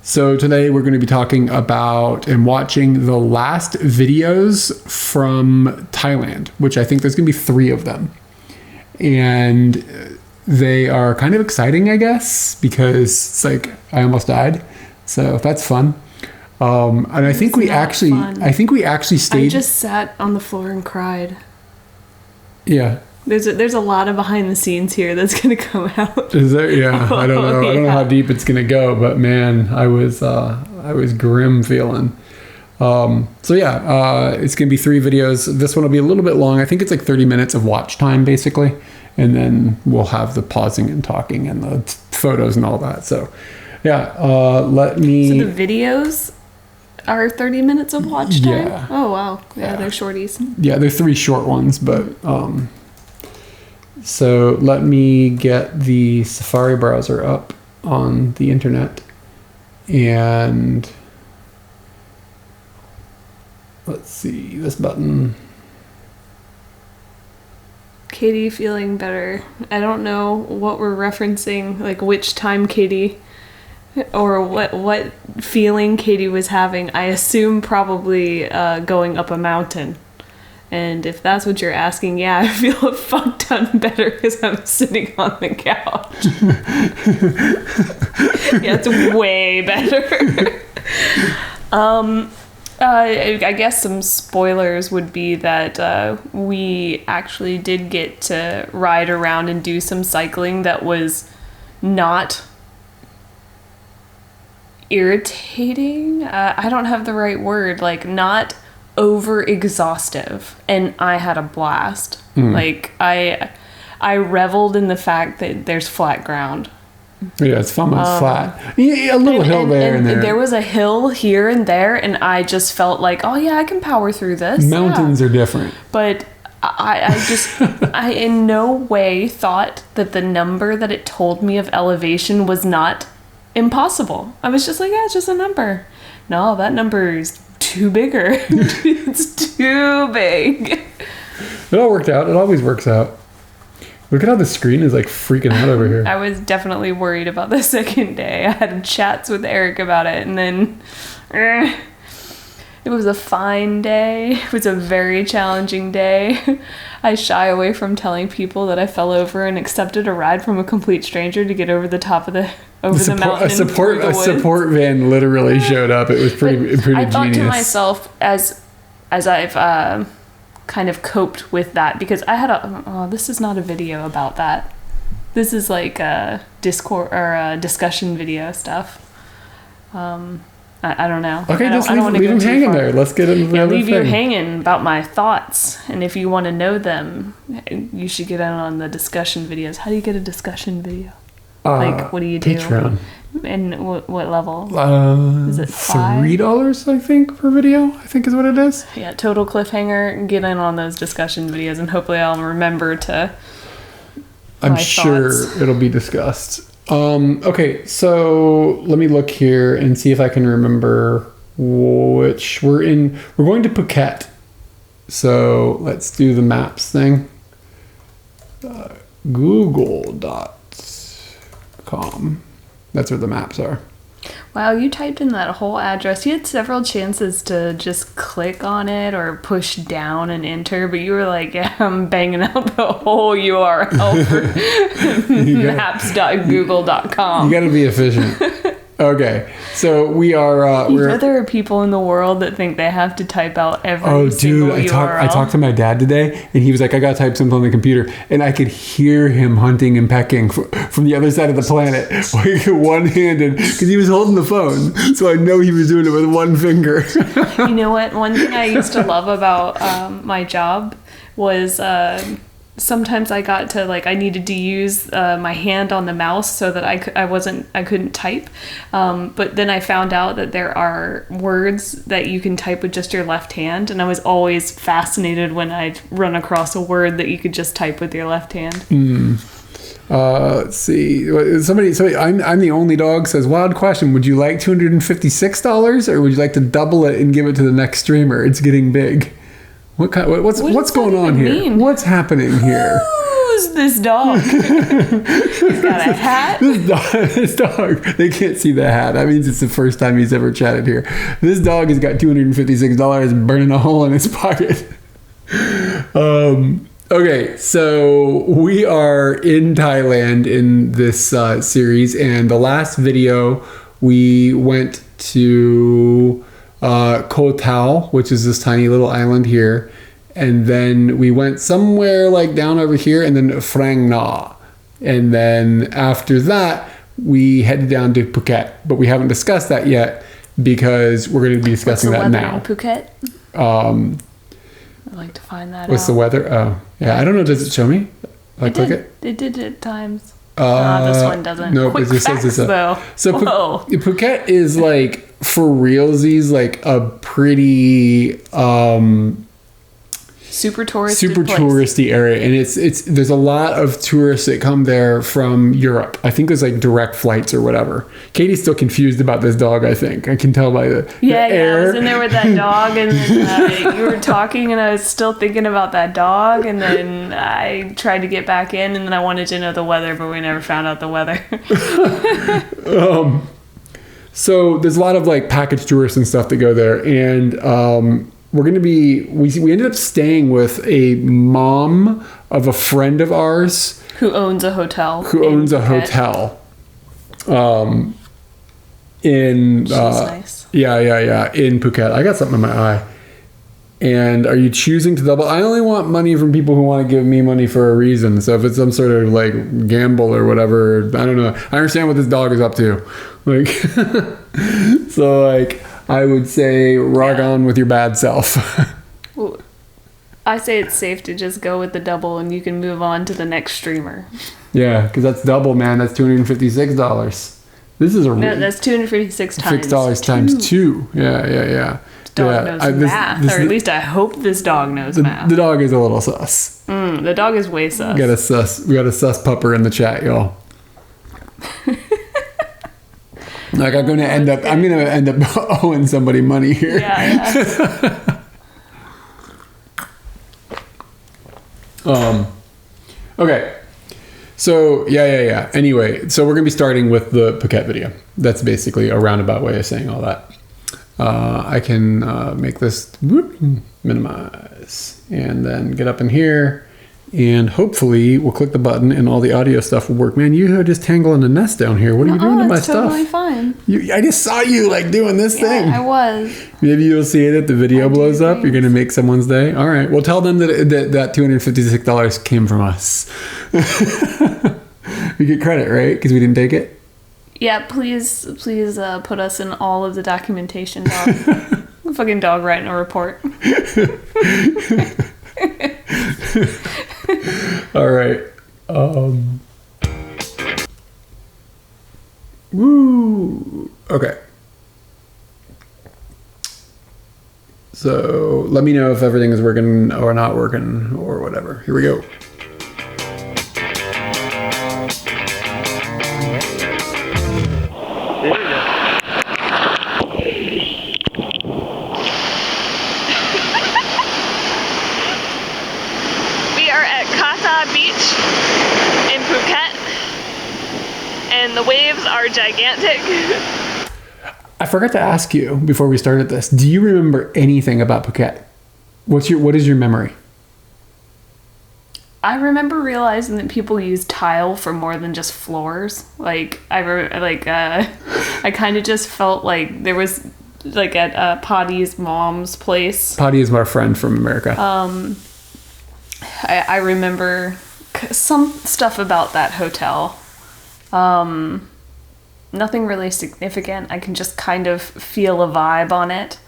So today we're going to be talking about and watching the last videos from Thailand, which I think there's going to be 3 of them. And they are kind of exciting, I guess, because it's like I almost died. So that's fun. And I think we actually stayed. I just sat on the floor and cried. Yeah. There's a lot of behind the scenes here that's gonna come out. Is there? Yeah, I don't know. Yeah. I don't know how deep it's gonna go, but man, I was grim feeling. It's gonna be 3 videos. This one will be a little bit long. I think it's like 30 minutes of watch time, basically, and then we'll have the pausing and talking and the photos and all that. So, yeah, So the videos are 30 minutes of watch time. Yeah. Oh wow. Yeah, they're shorties. Yeah, they're 3 short ones, but. So let me get the Safari browser up on the internet, and let's see this button. Katie feeling better. I don't know what we're referencing, like which time Katie, or what feeling Katie was having. I assume probably going up a mountain. And if that's what you're asking, yeah, I feel a fuck ton better because I'm sitting on the couch. Yeah, it's way better. I guess some spoilers would be that we actually did get to ride around and do some cycling that was not irritating. I don't have the right word, like not over exhaustive, and I had a blast. Like I reveled in the fact that there's flat ground. Yeah, it's fun when it's flat. Yeah, a little hill there and there. There was a hill here and there, and I just felt like, oh yeah, I can power through this. Mountains are different. But I in no way thought that the number that it told me of elevation was not impossible. I was just like, yeah, it's just a number. No, that number is too bigger. It's too big. It all worked out. It always works out. Look at how the screen is like freaking out over here. I was definitely worried about the second day. I had chats with Eric about it, and then it was a fine day. It was a very challenging day. I shy away from telling people that I fell over and accepted a ride from a complete stranger to get over the top of the mountain. A support van literally showed up. It was pretty genius. I thought to myself as I've kind of coped with that, because I had this is not a video about that. This is like a Discord or a discussion video stuff. I don't know. Okay, just leave them hanging there. Let's get into the other thing. Leave you hanging about my thoughts, and if you want to know them, you should get in on the discussion videos. How do you get a discussion video? Like, what do you do? Patreon. And what level? Is it $3? I think per video. I think is what it is. Yeah, total cliffhanger. Get in on those discussion videos, and hopefully I'll remember to. I'm sure it'll be discussed. Okay, so let me look here and see if I can remember which we're in. We're going to Phuket. So let's do the maps thing. Google.com. That's where the maps are. Wow, you typed in that whole address. You had several chances to just click on it or push down and enter, but you were like, yeah, I'm banging out the whole URL for maps.google.com. You gotta be efficient. Okay, so we are... there are people in the world that think they have to type out every single URL. I talked to my dad today, and he was like, I gotta type something on the computer, and I could hear him hunting and pecking from the other side of the planet, like one-handed, because he was holding the phone, so I know he was doing it with one finger. You know what? One thing I used to love about my job was... sometimes I got to I needed to use my hand on the mouse so that I couldn't type, but then I found out that there are words that you can type with just your left hand, and I was always fascinated when I'd run across a word that you could just type with your left hand. Let's see. Somebody, I'm the only dog says, wild question. Would you like $256 or would you like to double it and give it to the next streamer? It's getting big. What's going on here? Mean? What's happening here? Who's this dog? He's got a hat. This dog, they can't see the hat. That means it's the first time he's ever chatted here. This dog has got $256 burning a hole in his pocket. Okay, so we are in Thailand in this series, and the last video we went to Koh Tao, which is this tiny little island here, and then we went somewhere like down over here, and then Phang Na, and then after that we headed down to Phuket, but we haven't discussed that yet because we're going to be discussing that now. What's the weather in Phuket? I'd like to find that out. What's the weather? Oh, yeah. I don't know. Does it show me? Click it? It did at times. This one doesn't. No, Quick it just facts, says this. though. So Phuket is like, for realsies, like a pretty super touristy touristy area, and it's there's a lot of tourists that come there from Europe. I think there's like direct flights or whatever. Katie's still confused about this dog. I think I can tell by the air. I was in there with that dog, and then you were talking, and I was still thinking about that dog, and then I tried to get back in, and then I wanted to know the weather, but we never found out the weather. So there's a lot of like package tourists and stuff that go there, and we're going to be, we ended up staying with a mom of a friend of ours. Who owns a hotel. In She's nice. Yeah. In Phuket. I got something in my eye. And are you choosing to double? I only want money from people who want to give me money for a reason. So if it's some sort of like gamble or whatever, I don't know. I understand what this dog is up to. Like, so like, I would say rock on with your bad self. Well, I say it's safe to just go with the double, and you can move on to the next streamer. Yeah, because that's double, man. That's $256. This is that's $256 times times two. Yeah. Dog knows math, or at least I hope this dog knows math. The dog is a little sus. The dog is way sus. We got a sus pupper in the chat, y'all. Like I'm gonna end up owing somebody money here. Yeah. Okay. So yeah. Anyway, so we're gonna be starting with the Phuket video. That's basically a roundabout way of saying all that. I can make this minimize and then get up in here, and hopefully we'll click the button and all the audio stuff will work. Man, you are just tangling a nest down here. What are you doing to my stuff? Totally fine. I just saw you like doing this thing. I was. Maybe you'll see it if the video blows up. You're gonna make someone's day. All right. Well, tell them that $256 came from us. We get credit, right? Because we didn't take it. Yeah, please put us in all of the documentation, dog. Fucking dog writing a report. All right. Woo. Okay. So let me know if everything is working or not working or whatever. Here we go. And the waves are gigantic. I forgot to ask you before we started this. Do you remember anything about Phuket? What is your memory? I remember realizing that people use tile for more than just floors. Like I kind of just felt like there was like at Patty's mom's place. Patty is our friend from America. I remember some stuff about that hotel. Nothing really significant. I can just kind of feel a vibe on it.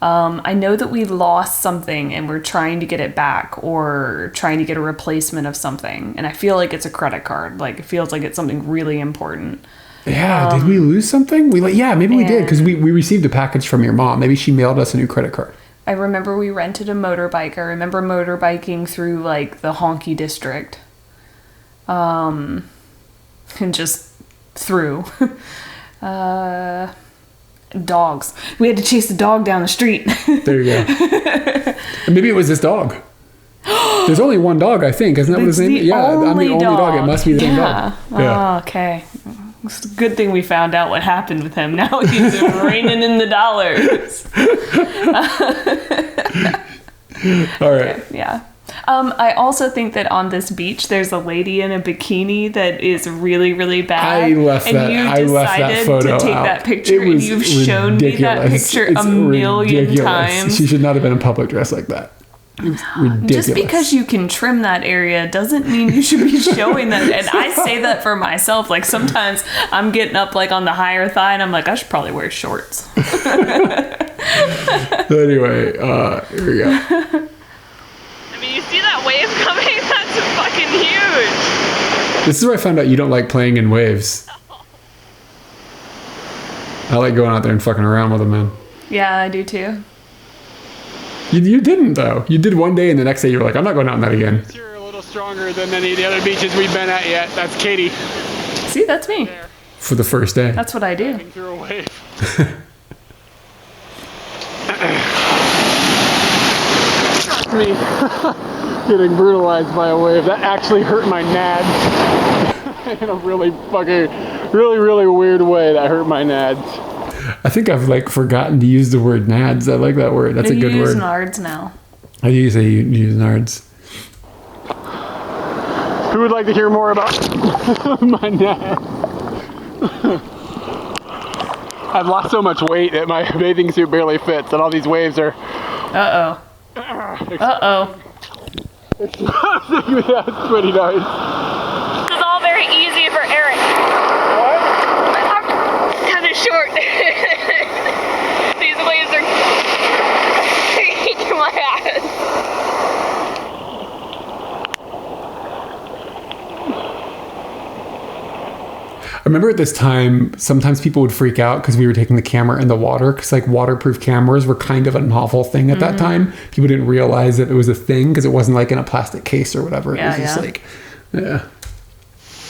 I know that we lost something and we're trying to get it back or trying to get a replacement of something. And I feel like it's a credit card. Like it feels like it's something really important. Yeah. Did we lose something? Maybe we did because we received a package from your mom. Maybe she mailed us a new credit card. I remember we rented a motorbike. I remember motorbiking through like the honky district. And just through. Dogs. We had to chase the dog down the street. There you go. Maybe it was this dog. There's only one dog, I think. Isn't that what his name is? Yeah, I'm the only dog. It must be the same dog. Yeah. Oh, okay. It's a good thing we found out what happened with him. Now he's raining in the dollars. All right. Okay, yeah. I also think that on this beach, there's a lady in a bikini that is really, really bad. I left that photo to take out. that picture, and you've shown me that picture a million times. She should not have been in public dress like that. Ridiculous. Just because you can trim that area doesn't mean you should be showing that. And I say that for myself. Like, sometimes I'm getting up like on the higher thigh and I'm like, I should probably wear shorts. Anyway, here we go. I mean, you see that wave coming? That's fucking huge. This is where I found out you don't like playing in waves. I like going out there and fucking around with them, man. Yeah, I do too. You didn't, though. You did one day, and the next day you were like, I'm not going out in that again. You're a little stronger than any of the other beaches we've been at yet. That's Katie. See, that's me. For the first day. That's what I do. Through a wave. Me getting brutalized by a wave. That actually hurt my nads. In a really really weird way. That hurt my nads. I think I've forgotten to use the word nads. I like that word. That's a good word. You use nards now. I do say you use nards. Who would like to hear more about my nads? I've lost so much weight that my bathing suit barely fits, and all these waves are. Uh-oh. Uh-oh. That's pretty nice. This is all very easy for Eric. What? I'm kind of short. These waves are kicking my ass. I remember at this time, sometimes people would freak out because we were taking the camera in the water, because waterproof cameras were kind of a novel thing at that time. People didn't realize that it was a thing because it wasn't in a plastic case or whatever. Yeah, it was just yeah.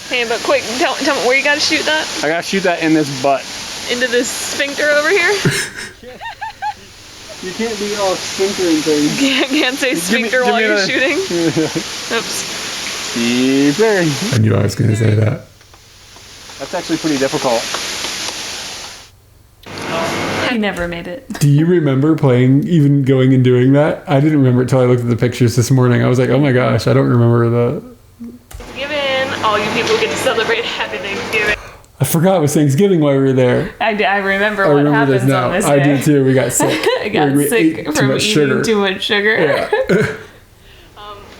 Hey, but quick, tell me where you gotta shoot that? I gotta shoot that in this butt. Into this sphincter over here? You can't be all sprinkling things. Can't say sphincter while you're shooting? Oops. Deeper. I knew I was going to say that. That's actually pretty difficult. He never made it. Do you remember even going and doing that? I didn't remember it until I looked at the pictures this morning. I was like, oh my gosh, I don't remember Thanksgiving. All you people get to celebrate Happy Thanksgiving. I forgot it was Thanksgiving while we were there. I remember what happens on this day. I do too. We got sick. I got sick from eating too much sugar. Yeah.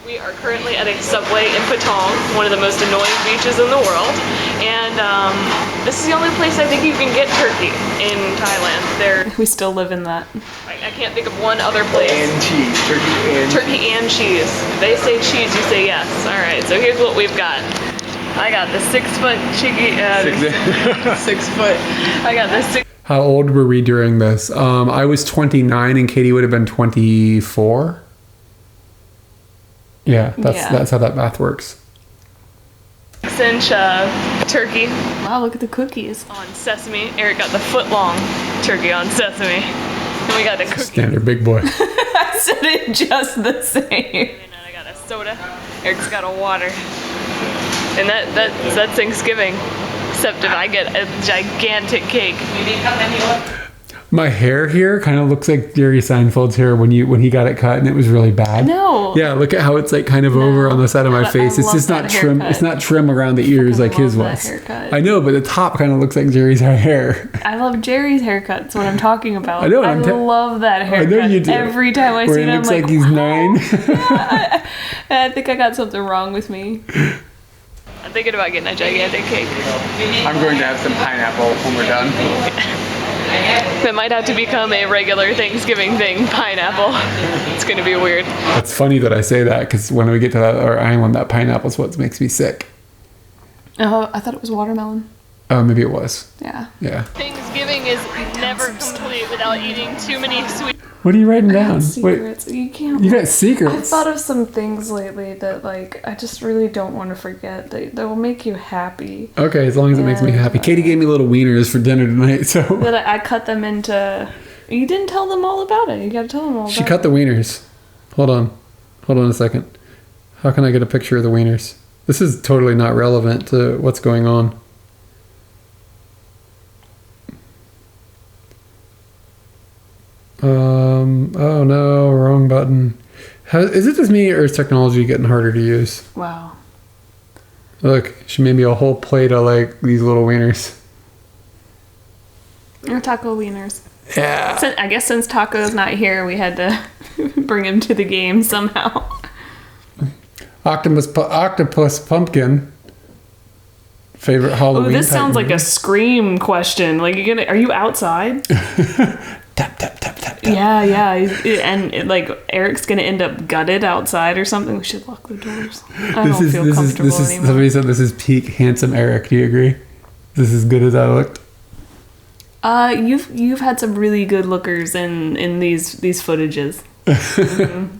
We are currently at a Subway in Patong, one of the most annoying beaches in the world. And this is the only place I think you can get turkey in Thailand. We still live in that. I can't think of one other place. And cheese. Turkey and cheese. They say cheese, you say yes. Alright, so here's what we've got. I got the 6 foot chicken. 6 foot. I got the 6. How old were we during this? I was 29 and Katie would have been 24. Yeah, that's how that math works. 6-inch turkey. Wow, look at the cookies. On sesame. Eric got the foot-long turkey on sesame. And we got the cookies. Standard big boy. I said it just the same. And then I got a soda. Eric's got a water. And that's Thanksgiving. Except if I get a gigantic cake. You didn't come anywhere? My hair here kind of looks like Jerry Seinfeld's hair when he got it cut and it was really bad. No. Yeah, look at how it's kind of over on the side of my face. It's just not trim. It's not trim around the ears like his was. Haircut. I know, but the top kind of looks like Jerry's hair. I love Jerry's haircut. That's what I'm talking about. I know. I love that haircut. I know you do. Every time I see it, I'm like, he's 9. Yeah. I think I got something wrong with me. I'm thinking about getting a gigantic cake. I'm going to have some pineapple when we're done. That might have to become a regular Thanksgiving thing, pineapple. It's going to be weird. It's funny that I say that because when we get to that other island, that pineapple's what makes me sick. Oh, I thought it was watermelon. Oh, maybe it was. Yeah. Yeah. Thanksgiving is never complete without eating too many sweet. What are you writing down? Secrets. Wait, you can't. You got secrets. I've thought of some things lately that I just really don't want to forget. That will make you happy. Okay, as long as it makes me happy. Katie gave me little wieners for dinner tonight, so. That I cut them into. You didn't tell them all about it. You got to tell them all about it. She cut the wieners. Hold on. Hold on a second. How can I get a picture of the wieners? This is totally not relevant to what's going on. Oh no, wrong button. Is it just me or is technology getting harder to use? Wow. Look, she made me a whole plate of like these little wieners. Or taco wieners. Yeah. I guess since Taco's not here, we had to bring him to the game somehow. Octopus pumpkin. Favorite Halloween. Oh, this sounds type like a Scream question. Like, are you outside? Tap, tap, tap, tap, tap. Yeah. And like Eric's gonna end up gutted outside or something. We should lock the doors. I don't feel comfortable anymore. Somebody said this is peak handsome Eric. Do you agree? This is as good as I looked. You've had some really good lookers in these footages. Mm-hmm.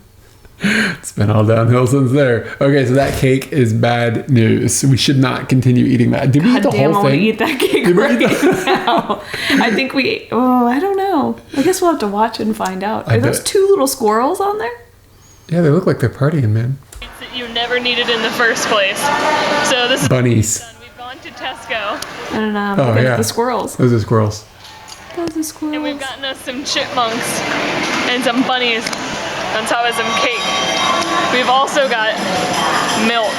It's been all downhill since there. Okay, so that cake is bad news. We should not continue eating that. Did we eat the whole thing? I want to eat that cake right now. I think we ate, I don't know. I guess we'll have to watch and find out. Are those two little squirrels on there? Yeah, they look like they're partying, man. That you never needed in the first place. So this is bunnies. We've gone to Tesco. And the squirrels. Those are squirrels. Those are squirrels. And we've gotten us some chipmunks and some bunnies on top of some cake. We've also got milk,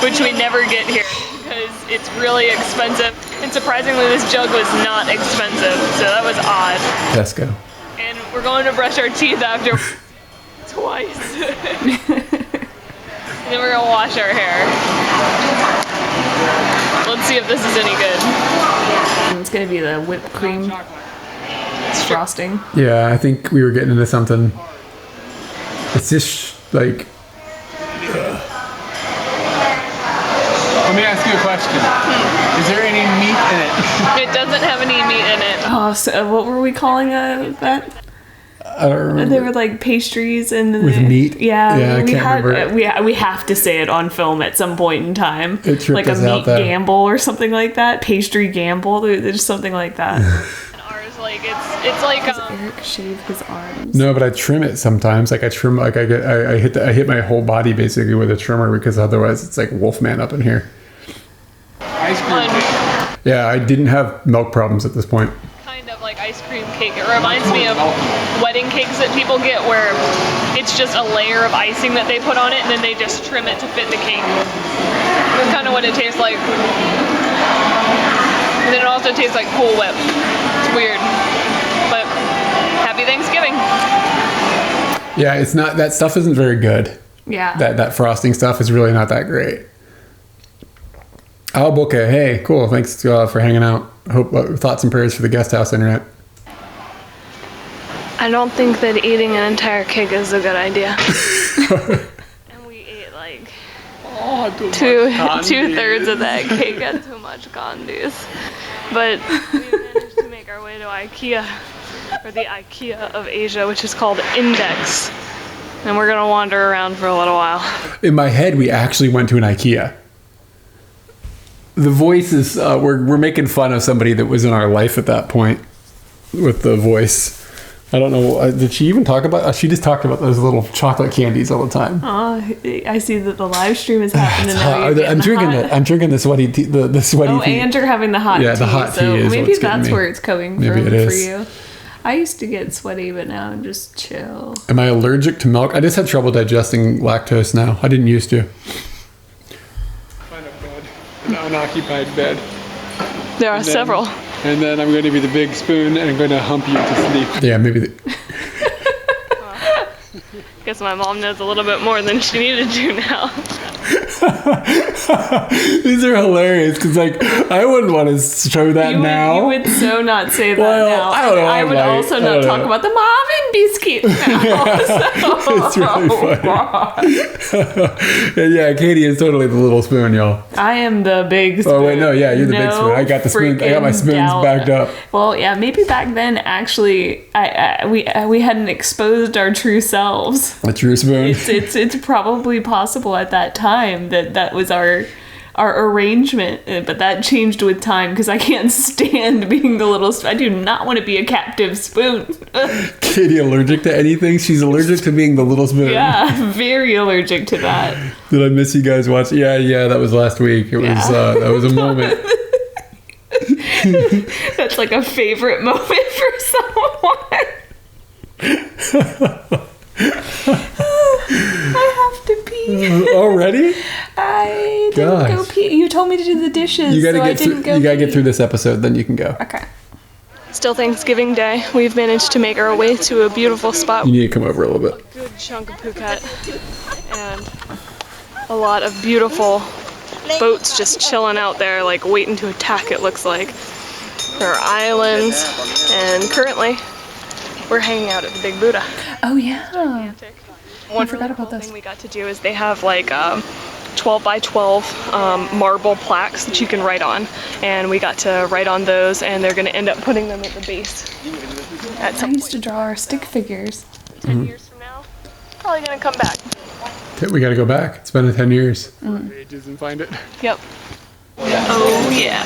which we never get here because it's really expensive. And surprisingly, this jug was not expensive, so that was odd. Tesco. And we're going to brush our teeth after twice. And then we're gonna wash our hair. Let's see if this is any good. And it's gonna be the whipped cream frosting. Yeah, I think we were getting into something. It's just like. Let me ask you a question. Is there any meat in it? It doesn't have any meat in it. Oh, so what were we calling that? I don't remember. They were like pastries and with meat. Yeah, I can't remember. We have to say it on film at some point in time. It tripped like a us meat out there. gamble or something like that. Pastry gamble. There's something like that. Ours, like it's like. Does Eric shave his arms? No, but I trim it sometimes. Like I trim, like I hit my whole body basically with a trimmer because otherwise it's like Wolfman up in here. Ice cream. Yeah, I didn't have milk problems at this point. Kind of like ice cream cake. It reminds me of wedding cakes that people get where it's just a layer of icing that they put on it and then they just trim it to fit the cake. That's kind of what it tastes like. And then it also tastes like Cool Whip. It's weird. But happy Thanksgiving. Yeah, it's not, that stuff isn't very good. Yeah. That frosting stuff is really not that great. Oh, okay. Hey, cool. Thanks for hanging out. Hope thoughts and prayers for the guest house internet. I don't think that eating an entire cake is a good idea. And we ate like two-thirds of that cake and too much candies. But we managed to make our way to IKEA, or the IKEA of Asia, which is called Index. And we're gonna wander around for a little while. In my head, we actually went to an IKEA. The voice is, we're making fun of somebody that was in our life at that point with the voice. I don't know, did she even talk about, she just talked about those little chocolate candies all the time. Oh, I see that the live stream is happening now. I'm drinking the sweaty tea, the sweaty tea. And you're having the hot tea. Yeah, the hot tea is maybe what's getting that's me. where it's coming Maybe from it for is. you. I used to get sweaty, but now I'm just chill. Am I allergic to milk? I just had trouble digesting lactose now. I didn't used to. Find a bed. An unoccupied bed. There are several. And then I'm going to be the big spoon and I'm going to hump you to sleep. Yeah, maybe. Guess my mom knows a little bit more than she needed to now. These are hilarious because, like, I wouldn't want to show that now. You would so not say that Well, now. I don't know, I would I might. also I not don't talk know. about the Marvin biscuit now. It's really funny. And yeah, Katie is totally the little spoon, y'all. I am the big spoon. Oh wait, no, yeah, you're the big spoon. I got the spoon. I got my freaking spoons doubt. backed up. Well, yeah, maybe back then actually, we hadn't exposed our true selves. A true spoon. It's probably possible at that time that was our our arrangement, but that changed with time because I can't stand being the little. I do not want to be a captive spoon. Katie allergic to anything? She's allergic to being the little spoon. Yeah, very allergic to that. Did I miss you guys watch? Yeah, that was last week. It was that was a moment. That's like a favorite moment for someone. I have to pee. Already? I didn't go pee. You told me to do the dishes. You gotta get through this episode, then you can go. Okay. Still Thanksgiving Day. We've managed to make our way to a beautiful spot. You need to come over a little bit. A good chunk of Phuket and a lot of beautiful boats just chilling out there, like waiting to attack, it looks like. There are islands, and currently we're hanging out at the Big Buddha. Oh yeah. One forgot about cool this. thing we got to do is they have like 12 by 12 marble plaques that you can write on, and we got to write on those, and they're going to end up putting them at the base at some I used point. to draw our stick figures. 10 years from now, probably going to come back. We gotta go back. It's been 10 years. Ages and find it. Yep. Oh yeah.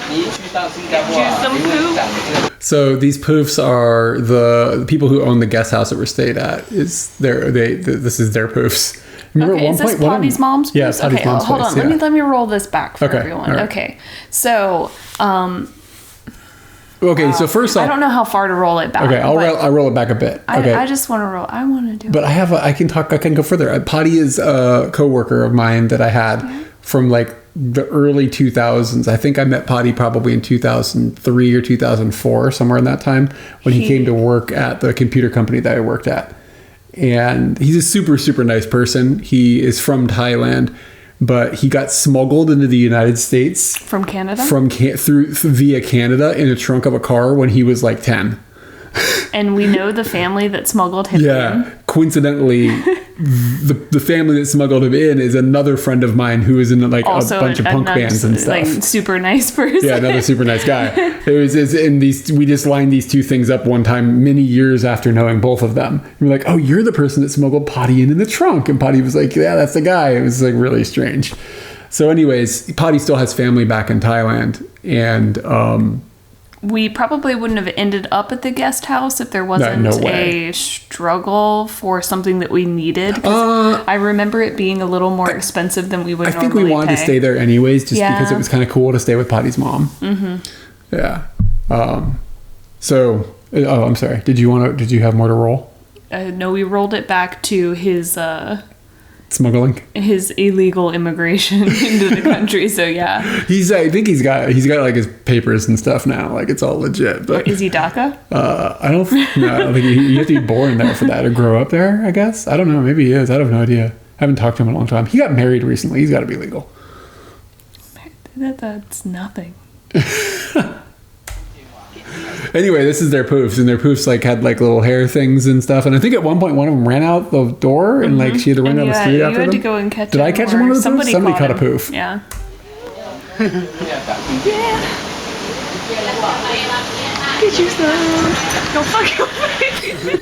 Choose some poop. So these poofs are the people who own the guest house that we're stayed at. This is their poofs. Remember Okay, is this Potty's mom's? Yeah, place? Potty's Okay, mom's hold place, on. yeah. Let me roll this back for Okay, everyone. all right. Okay, so Okay, so first off, I don't know how far to roll it back. okay, I'll but roll it back a bit. Okay, I just want to roll. I want to do. but I can go further. Potty is a coworker of mine that I had from like the early 2000s. I think I met Potty probably in 2003 or 2004, somewhere in that time, when he came to work at the computer company that I worked at. And he's a super, super nice person. He is from Thailand, but he got smuggled into the United States From Canada? via Canada in a trunk of a car when he was like 10. And we know the family that smuggled him Yeah. in. Coincidentally, the family that smuggled him in is another friend of mine who is in like Also a bunch of punk bands and stuff. Like super nice person. Yeah, another super nice guy. We just lined these two things up one time many years after knowing both of them. And we're like, oh, you're the person that smuggled Potty in the trunk. And Potty was like, yeah, that's the guy. It was like really strange. So anyways, Potty still has family back in Thailand. And We probably wouldn't have ended up at the guest house if there wasn't No way. a struggle for something that we needed. 'Cause I remember it being a little more expensive than we would I normally think we wanted to pay. stay there anyways, just Yeah. because it was kind of cool to stay with Potty's mom. Mm-hmm. Yeah. I'm sorry. Did you have more to roll? No, we rolled it back to his Smuggling. illegal immigration into the country. So yeah, I think he's got like his papers and stuff now. Like it's all legit. But is he DACA? I don't think you have to be born there for that or grow up there. I guess I don't know. Maybe he is. I have no idea. I haven't talked to him in a long time. He got married recently. He's got to be legal. That's nothing. Anyway, this is their poofs, and their poofs like had like little hair things and stuff. And I think at one point one of them ran out the door, and like she had to run down the street after them. You had to go and catch. Did I catch one of the poofs? Somebody caught a poof. Yeah. Get you some. Don't fuck your face.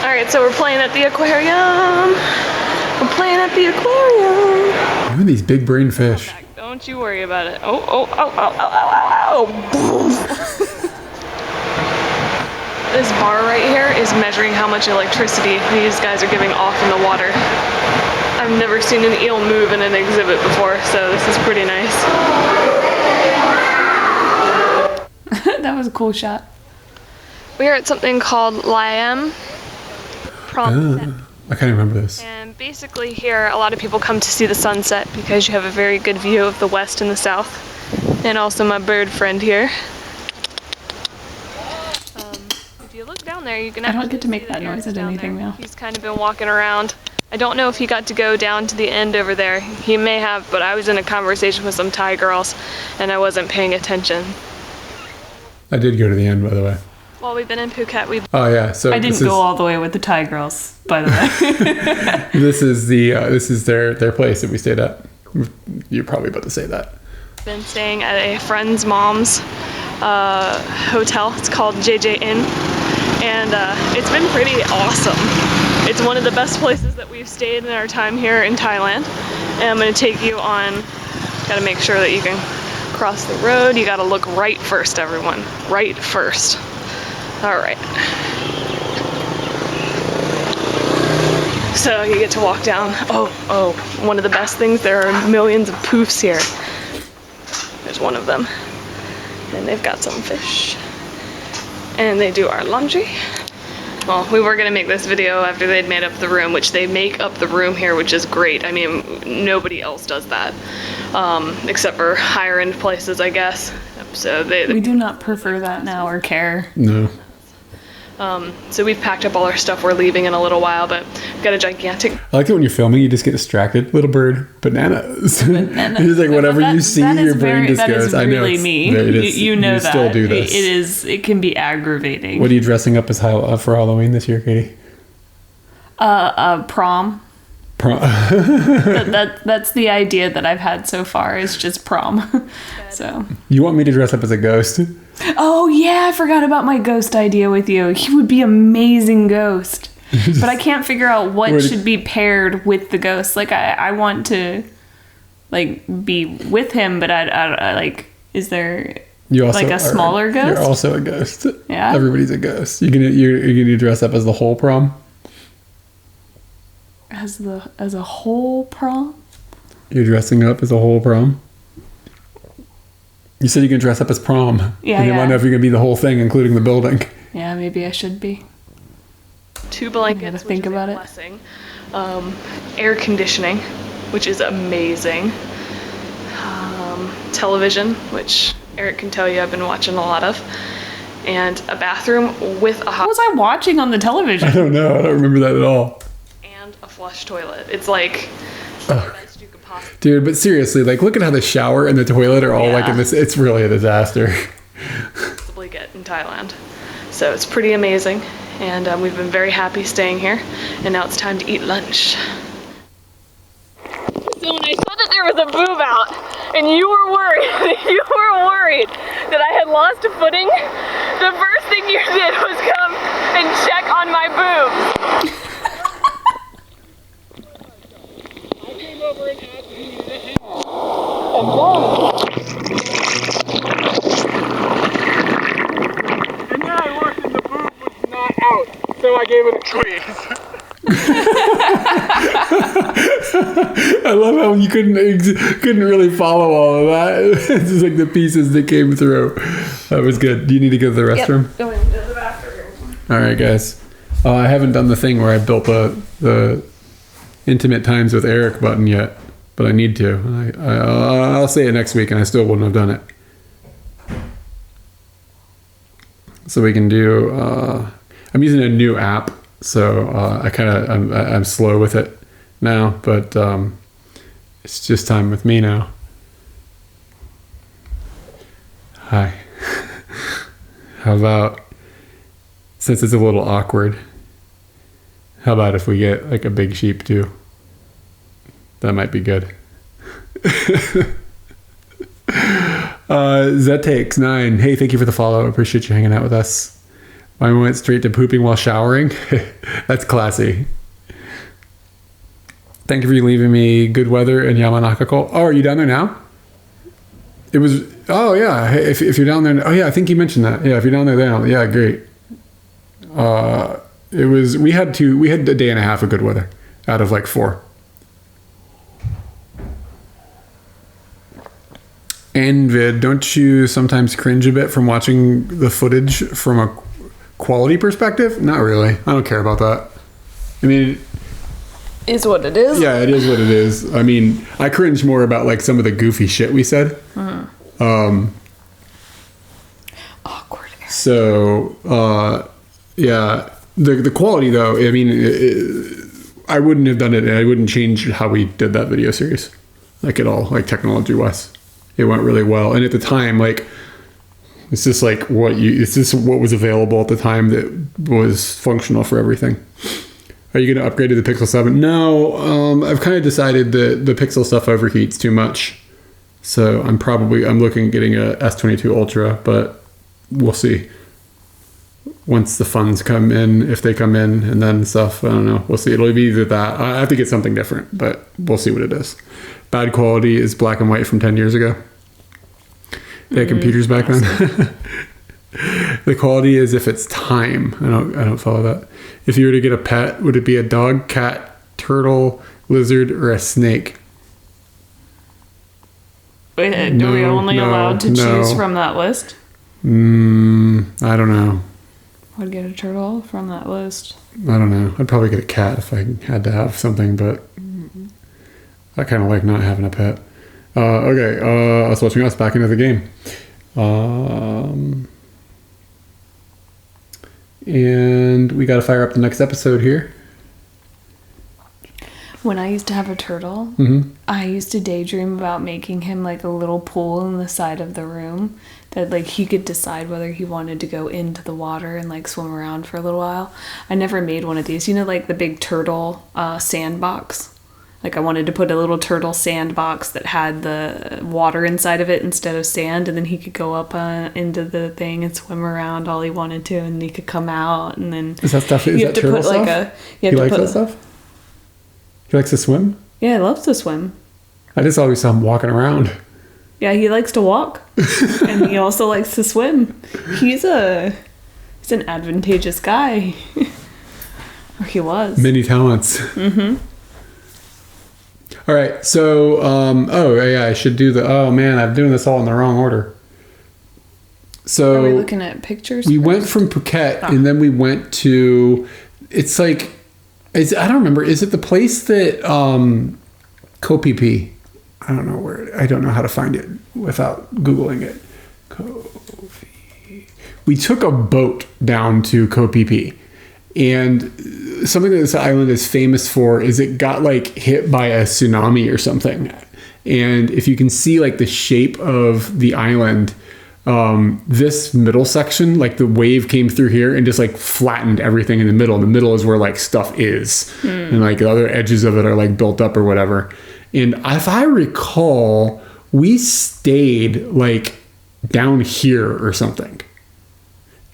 Alright, so we're playing at the aquarium. We're playing at the aquarium. Look at these big brain fish. Don't you worry about it. Oh. This bar right here is measuring how much electricity these guys are giving off in the water. I've never seen an eel move in an exhibit before, so this is pretty nice. That was a cool shot. We are at something called Liam. I can't remember this. And basically here, a lot of people come to see the sunset because you have a very good view of the west and the south. And also my bird friend here. If you look down there, you can I don't actually get to make see that that noise Eric's at down anything there. now. He's kind of been walking around. I don't know if he got to go down to the end over there. He may have, but I was in a conversation with some Thai girls and I wasn't paying attention. I did go to the end, by the way. While we've been in Phuket, we've Oh yeah, so I didn't go all the way with the Thai girls, by the way. This is their place that we stayed at. You're probably about to say that. been staying at a friend's mom's hotel. It's called JJ Inn. and it's been pretty awesome. It's one of the best places that we've stayed in our time here in Thailand. And I'm gonna take you on, gotta make sure that you can cross the road. You gotta look right first, everyone. Right first. All right. So you get to walk down. Oh, one of the best things, there are millions of poofs here. There's one of them. And they've got some fish. And they do our laundry. Well, we were gonna make this video after they'd made up the room, which they make up the room here, which is great. I mean, nobody else does that, except for higher end places, I guess. So we do not prefer that now or care. No. So we've packed up all our stuff. We're leaving in a little while, but we've got a gigantic... I like it when you're filming, you just get distracted. Little bird, bananas. It's just like whatever you see, your brain just goes. That is really I know me. it is, you know you that. still do this. It can be aggravating. What are you dressing up as for Halloween this year, Katie? Prom. That's the idea that I've had so far, is just prom. So you want me to dress up as a ghost? Oh yeah, I forgot about my ghost idea with you. He would be amazing ghost. But I can't figure out what should be paired with the ghost. Like I want to like be with him, but I like, is there you also like a smaller ghost? You're also a ghost. Yeah. Everybody's a ghost. You're gonna dress up as the whole prom? As a whole prom? You're dressing up as a whole prom? You said you can dress up as prom. Yeah, and you want to know if you're going to be the whole thing, including the building. Yeah, maybe I should be. 2 blankets, think which about is a it. blessing. Air conditioning, which is amazing. Television, which Eric can tell you I've been watching a lot of. And a bathroom with a hot... What was I watching on the television? I don't know. I don't remember that at all. And a flush toilet. It's like... best you could possibly... Dude, but seriously, like, look at how the shower and the toilet are all like in this. It's really a disaster. ...possibly get in Thailand. So it's pretty amazing. And we've been very happy staying here. And now it's time to eat lunch. So when I saw that there was a boob out, and you were worried that I had lost a footing, the first thing you did was come and check on my boobs. I came over and asked you to hit and then I looked and the boob was not out, so I gave it a squeeze. I love how you couldn't really follow all of that. It's just like the pieces that came through. That was good. Do you need to go to the restroom? Yep, going to the bathroom. All right, guys. I haven't done the thing where I built the intimate times with Eric button yet, but I need to. I'll say it next week, and I still wouldn't have done it. So we can do. I'm using a new app. So I'm slow with it now, but it's just time with me now. Hi. How about, since it's a little awkward, how about if we get like a big sheep too? That might be good. Zetakes9. Hey, thank you for the follow. I appreciate you hanging out with us. I went straight to pooping while showering. That's classy. Thank you for leaving me good weather in Yamanaka. Oh, are you down there now? It was, oh yeah. Hey, if you're down there, oh yeah, I think you mentioned that. Yeah, if you're down there now, yeah, great. It was, we had a day and a half of good weather out of like 4. Envid, don't you sometimes cringe a bit from watching the footage from a quality perspective? Not really. I don't care about that. I mean, is what it is. Yeah, it is what it is. I mean, I cringe more about like some of the goofy shit we said. Awkward. So, yeah, the quality though. I mean, I wouldn't have done it, and I wouldn't change how we did that video series, like at all, like technology wise. It went really well, and at the time, like. It's just like it's just what was available at the time that was functional for everything. Are you going to upgrade to the Pixel 7? No, I've kind of decided that the Pixel stuff overheats too much. So I'm looking at getting a S22 Ultra, but we'll see. once the funds come in, if they come in, and then stuff. I don't know. We'll see. It'll be either that. I have to get something different, but we'll see what it is. Bad quality is black and white from 10 years ago. They had computers back then. The quality is if it's time. I don't follow that. If you were to get a pet, would it be a dog, cat, turtle, lizard, or a snake? Wait, are we only allowed to choose from that list? I don't know. I'd get a turtle from that list. I don't know. I'd probably get a cat if I had to have something, but I kind of like not having a pet. Okay, I was watching us back into the game. And we got to fire up the next episode here. When I used to have a turtle, I used to daydream about making him like a little pool in the side of the room that like he could decide whether he wanted to go into the water and like swim around for a little while. I never made one of these. You know, like the big turtle sandbox? Like I wanted to put a little turtle sandbox that had the water inside of it instead of sand, and then he could go up into the thing and swim around all he wanted to, and he could come out, and then is that stuff? Is that turtle stuff? He likes that stuff. He likes to swim. Yeah, he loves to swim. I just always saw him walking around. Yeah, he likes to walk, and he also likes to swim. He's an advantageous guy. Or he was. Many talents. All right, so, I should do I'm doing this all in the wrong order. So are we looking at pictures? We went from Phuket, and then we went to, it's like, I don't remember, is it the place that, Koh Phi Phi? I don't know I don't know how to find it without Googling it. Koh Phi. We took a boat down to Koh Phi Phi. And something that this island is famous for is it got like hit by a tsunami or something. And if you can see like the shape of the island, this middle section, like the wave came through here and just like flattened everything in the middle. And the middle is where like stuff is. And like the other edges of it are like built up or whatever. And if I recall, we stayed like down here or something.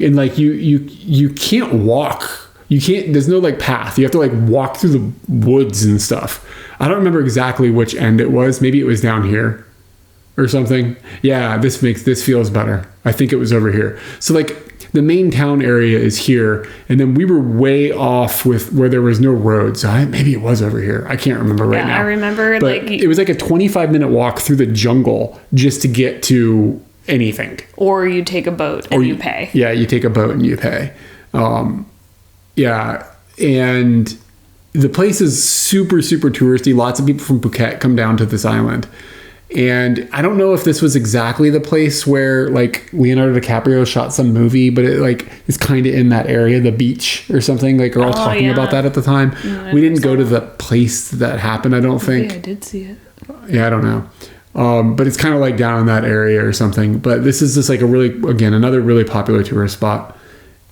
And like you can't walk. You can't, there's no like path. You have to like walk through the woods and stuff. I don't remember exactly which end it was. Maybe it was down here or something. Yeah, this feels better. I think it was over here. So like the main town area is here. And then we were way off with where there was no road. So maybe it was over here. I can't remember right now. I remember but it was like a 25-minute walk through the jungle just to get to anything. Or you take a boat and you pay. Yeah, you take a boat and you pay. Yeah, and the place is super, super touristy. Lots of people from Phuket come down to this island. And I don't know if this was exactly the place where like Leonardo DiCaprio shot some movie, but it like is kind of in that area, the beach or something. Like we're all talking about that at the time. We didn't go to the place that happened, I don't think. Yeah, I did see it. Yeah, I don't know. But it's kind of like down in that area or something. But this is just like another really popular tourist spot.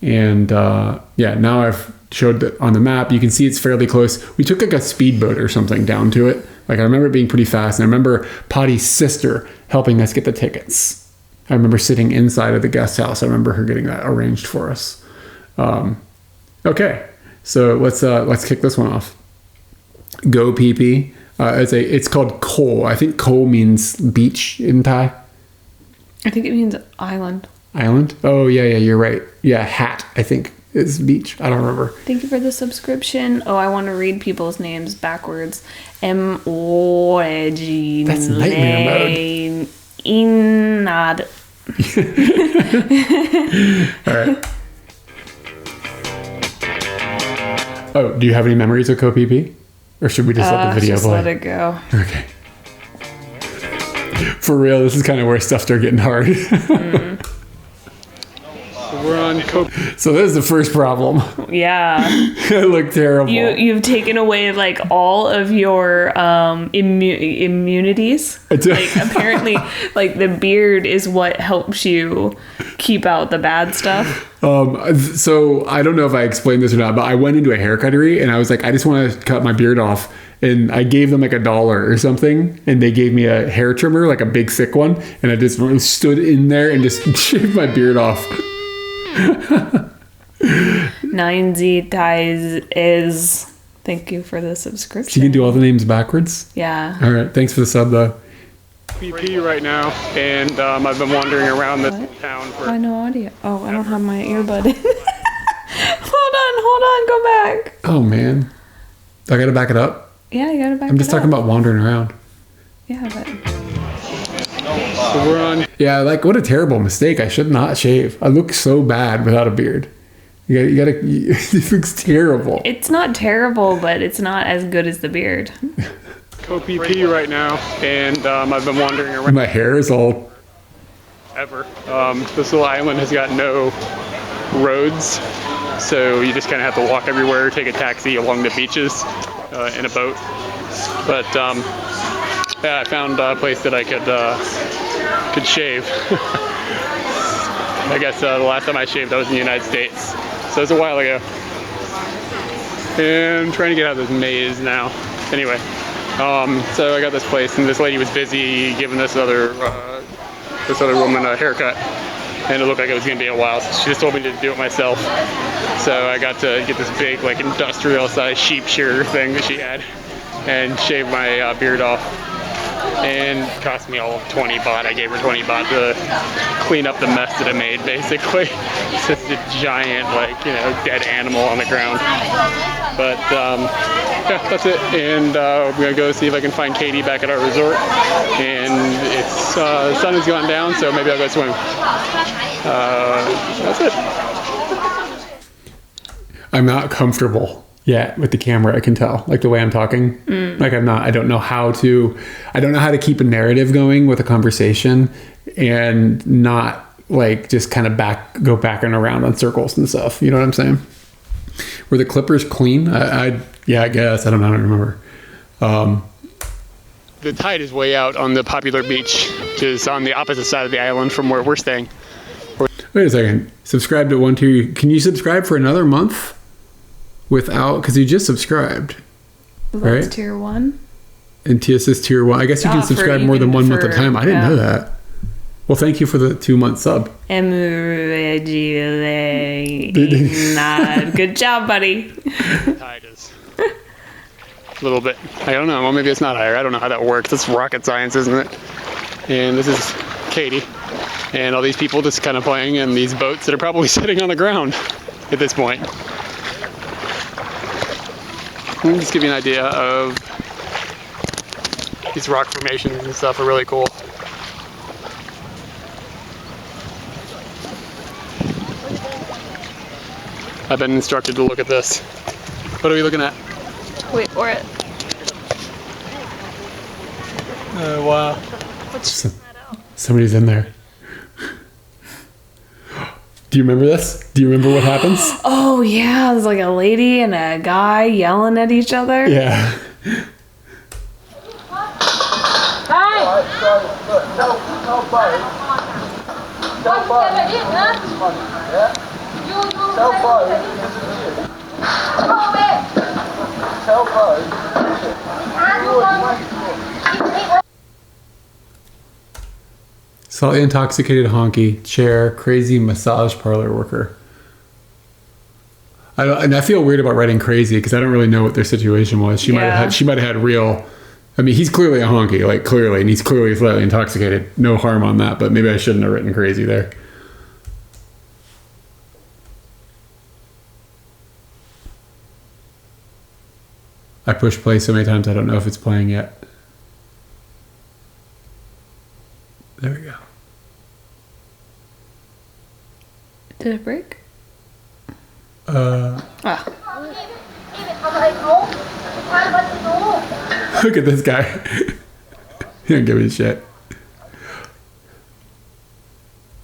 And now I've showed that on the map. You can see it's fairly close. We took like a speedboat or something down to it. Like I remember it being pretty fast. And I remember Patty's sister helping us get the tickets. I remember sitting inside of the guest house. I remember her getting that arranged for us. Okay, so let's kick this one off. Koh Phi Phi. It's called Koh. I think Koh means beach in Thai. I think it means island. Island? Oh, yeah, you're right. Yeah, hat, I think, is beach. I don't remember. Thank you for the subscription. Oh, I want to read people's names backwards. M-O-G. That's nightmare mode. Inad. All right. Oh, do you have any memories of Koh Phi Phi? Or should we just let the video play? Let it go. Okay. For real, this is kind of where stuff started getting hard. We're on Koh. So there's the first problem. Yeah. It looked terrible. You've taken away like all of your immunities. Like apparently, like the beard is what helps you keep out the bad stuff. So I don't know if I explained this or not, but I went into a haircuttery and I was like, I just want to cut my beard off. And I gave them like $1 or something, and they gave me a hair trimmer, like a big thick one, and I just stood in there and just shaved my beard off. 9Z Ties is. Thank you for the subscription. So you can do all the names backwards? Yeah. All right. Thanks for the sub, though. PP right now, and I've been wandering around this town for. Why no audio? Oh, I don't have my earbud in. Hold on, go back. Oh, man. I got to back it up? Yeah, you gotta back it up. I'm just talking about wandering around. Yeah, but. So we're on. Yeah, like, what a terrible mistake. I should not shave. I look so bad without a beard. You gotta it looks terrible. It's not terrible, but it's not as good as the beard. Koh Phi Phi right now, and I've been wandering around My hair is all... ever. This little island has got no roads, so you just kind of have to walk everywhere, take a taxi along the beaches in a boat. But yeah, I found a place that I could shave. I guess the last time I shaved I was in the United States, so it was a while ago. And I'm trying to get out of this maze now. Anyway, so I got this place, and this lady was busy giving this other woman a haircut, and it looked like it was gonna be a while, so she just told me to do it myself. So I got to get this big, like, industrial-sized sheep shearer thing that she had, and shave my beard off. And it cost me all of 20 baht. I gave her 20 baht to clean up the mess that I made, basically. It's just a giant, like, you know, dead animal on the ground. But yeah, that's it. And we're gonna go see if I can find Katie back at our resort. And it's the sun has gone down, so maybe I'll go swim. That's it. I'm not comfortable yet with the camera. I can tell, like the way I'm talking. Like I don't know how to keep a narrative going with a conversation and not like just kind of go back and around on circles and stuff. You know what I'm saying? Were the clippers clean? Yeah, I guess. I don't know. I don't remember. The tide is way out on the popular beach, which is on the opposite side of the island from where we're staying. Wait a second. Subscribe to 1 2. Can you subscribe for another month without? Because you just subscribed, That's right? tier 1. And TS is tier 1. I guess you can subscribe more than 1 month at a time. I didn't know that. Well, thank you for the 2-month sub. Good job, buddy. The tide is a little bit. I don't know. Well, maybe it's not higher. I don't know how that works. It's rocket science, isn't it? And this is Katie. And all these people just kind of playing in these boats that are probably sitting on the ground at this point. Let me just give you an idea of these rock formations and stuff are really cool. I've been instructed to look at this. What are we looking at? Wait for it. Oh, wow. Somebody's in there. Do you remember this? Do you remember what happens? Oh, yeah. There's like a lady and a guy yelling at each other. Yeah. Slightly intoxicated honky, chair, crazy massage parlor worker. I feel weird about writing crazy because I don't really know what their situation was. She might have had real. I mean, he's clearly a honky, like clearly, and he's clearly slightly intoxicated. No harm on that, but maybe I shouldn't have written crazy there. I pushed play so many times I don't know if it's playing yet. There we go. Did it break? Look at this guy. He don't give a shit.